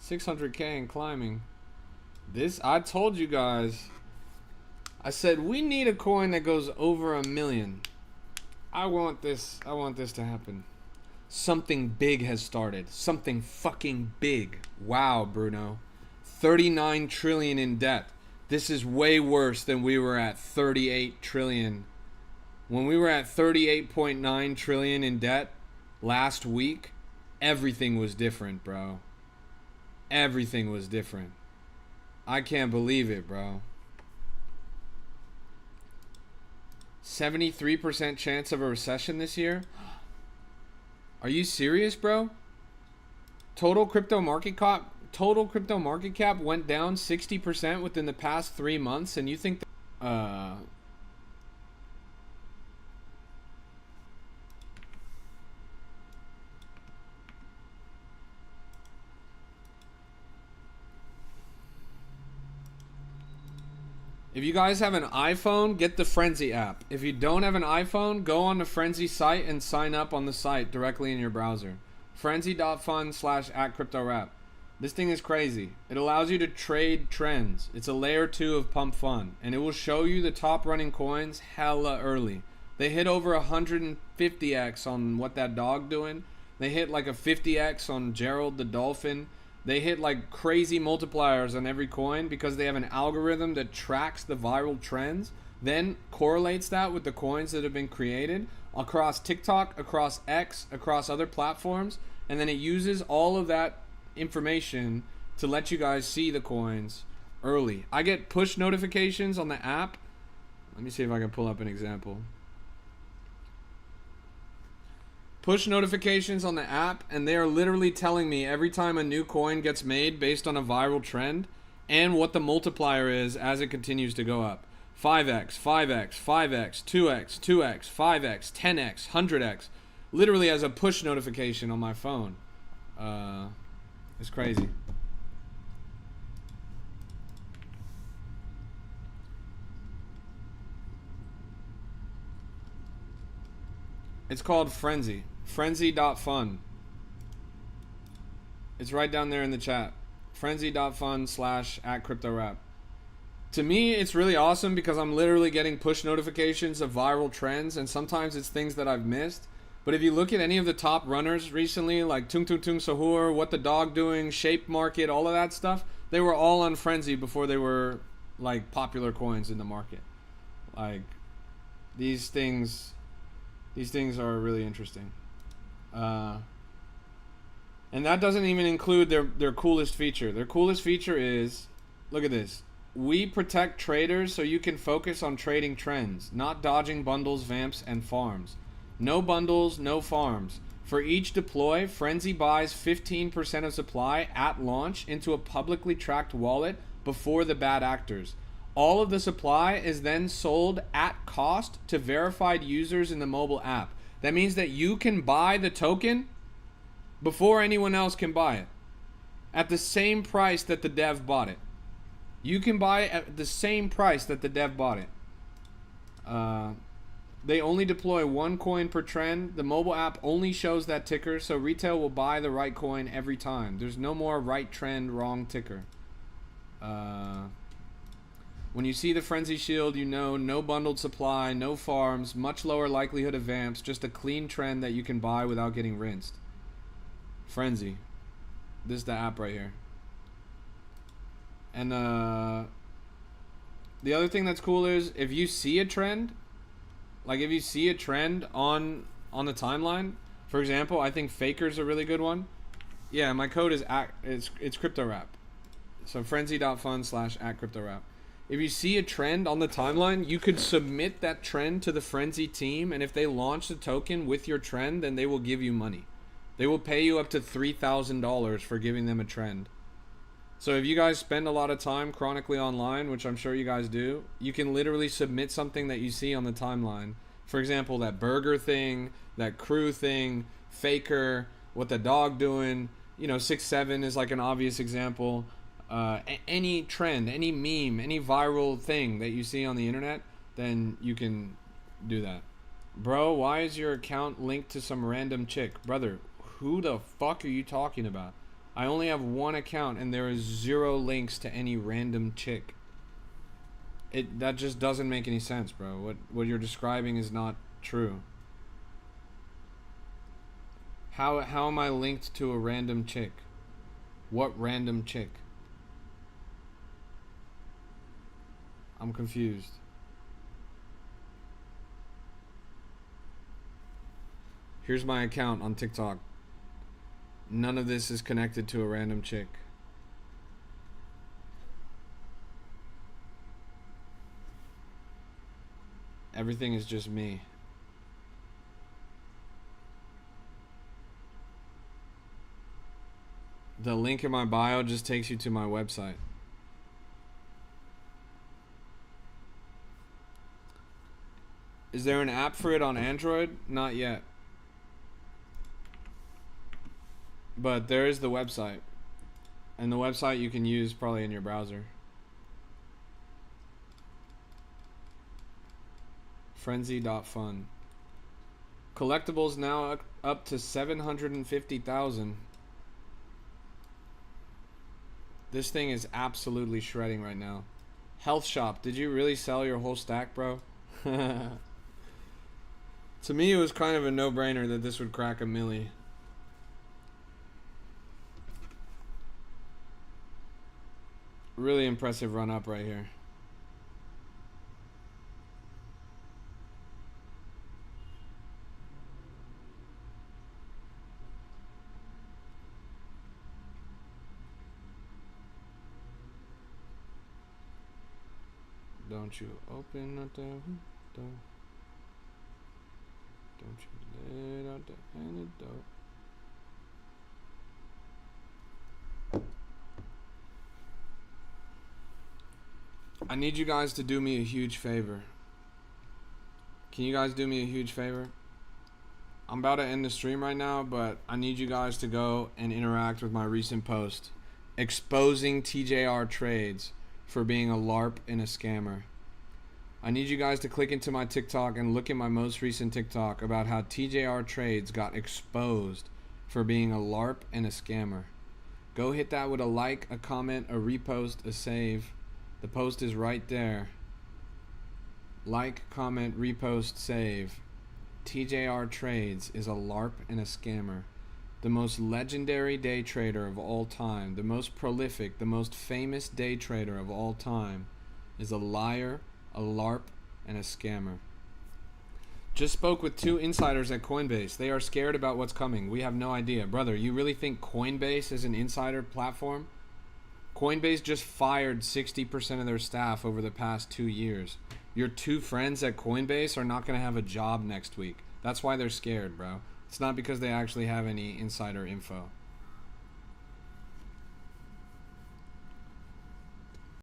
600k and climbing. This, I told you guys. I said we need a coin that goes over 1 million. I want this to happen. Something big has started. Something fucking big. Wow, Bruno. 39 trillion in debt. This is way worse than we were at 38 trillion. When we were at 38.9 trillion in debt last week, everything was different, bro. Everything was different. I can't believe it, bro. 73% chance of a recession this year? Are you serious, bro? Total crypto market cap went down 60% within the past 3 months, and you think if you guys have an iPhone, get the Frenzy app. If you don't have an iPhone, go on the Frenzy site and sign up on the site directly in your browser. Frenzy.fun/@CryptoRap. This thing is crazy. It allows you to trade trends. It's a layer 2 of Pump Fun, and it will show you the top running coins hella early. They hit over 150x on What That Dog Doing. They hit like a 50x on Gerald the Dolphin. They hit like crazy multipliers on every coin because they have an algorithm that tracks the viral trends, then correlates that with the coins that have been created across TikTok, across X, across other platforms, and then it uses all of that information to let you guys see the coins early. I get push notifications on the app. Let me see if I can pull up an example. Push notifications on the app, and they are literally telling me every time a new coin gets made based on a viral trend and what the multiplier is as it continues to go up. 5x, 5x, 5x, 2x, 2x, 5x, 10x, 100x. Literally as a push notification on my phone. It's crazy. It's called Frenzy. Frenzy.fun. It's right down there in the chat. Frenzy.fun/@CryptoRap. To me, it's really awesome because I'm literally getting push notifications of viral trends, and sometimes it's things that I've missed. But if you look at any of the top runners recently, like Tung Tung Tung Sahur, What the Dog Doing, Shape Market, all of that stuff, they were all on Frenzy before they were like popular coins in the market. Like these things are really interesting. And that doesn't even include their coolest feature. Their coolest feature is, look at this. We protect traders so you can focus on trading trends, not dodging bundles, vamps, and farms. No bundles, no farms. For each deploy, Frenzy buys 15% of supply at launch into a publicly tracked wallet before the bad actors. All of the supply is then sold at cost to verified users in the mobile app. That means that you can buy the token before anyone else can buy it at the same price that the dev bought it. You can buy it at the same price that the dev bought it. They only deploy one coin per trend. The mobile app only shows that ticker, so retail will buy the right coin every time. There's no more right trend, wrong ticker. When you see the Frenzy Shield, you know no bundled supply, no farms, much lower likelihood of vamps, just a clean trend that you can buy without getting rinsed. Frenzy. This is the app right here. And the other thing that's cool is if you see a trend, like if you see a trend on the timeline, for example, I think Faker's a really good one. Yeah, my code is it's CryptoRap. So frenzy.fun/@CryptoRap. If you see a trend on the timeline, you could submit that trend to the Frenzy team, and if they launch the token with your trend, then they will give you money. They will pay you up to $3,000 for giving them a trend. So if you guys spend a lot of time chronically online, which I'm sure you guys do, you can literally submit something that you see on the timeline. For example, that burger thing, that crew thing, Faker, What the Dog Doing, 6-7 is like an obvious example. Any trend, any meme, any viral thing that you see on the internet, then you can do that. Bro, why is your account linked to some random chick? Brother, who the fuck are you talking about? I only have one account and there is 0 links to any random chick. That just doesn't make any sense, bro. What you're describing is not true. How am I linked to a random chick? What random chick? I'm confused. Here's my account on TikTok. None of this is connected to a random chick. Everything is just me. The link in my bio just takes you to my website. Is there an app for it on Android? Not yet. But there is the website. And the website you can use probably in your browser. Frenzy.fun. Collectibles now up to 750,000. This thing is absolutely shredding right now. Health shop. Did you really sell your whole stack, bro? To me, it was kind of a no-brainer that this would crack a milli. Really impressive run up right here. Don't you open the door. Don't you let out the antidote. I need you guys to do me a huge favor. Can you guys do me a huge favor? I'm about to end the stream right now, but I need you guys to go and interact with my recent post exposing TJR trades for being a LARP and a scammer. I need you guys to click into my TikTok and look at my most recent TikTok about how TJR trades got exposed for being a LARP and a scammer. Go hit that with a like, a comment, a repost, a save. The post is right there. Like, comment, repost, save. TJR Trades is a LARP and a scammer. The most legendary day trader of all time, the most prolific, the most famous day trader of all time, is a liar, a LARP, and a scammer. Just spoke with 2 insiders at Coinbase. They are scared about what's coming. We have no idea. Brother, you really think Coinbase is an insider platform? Coinbase just fired 60% of their staff over the past 2 years. Your 2 friends at Coinbase are not going to have a job next week. That's why they're scared, bro. It's not because they actually have any insider info.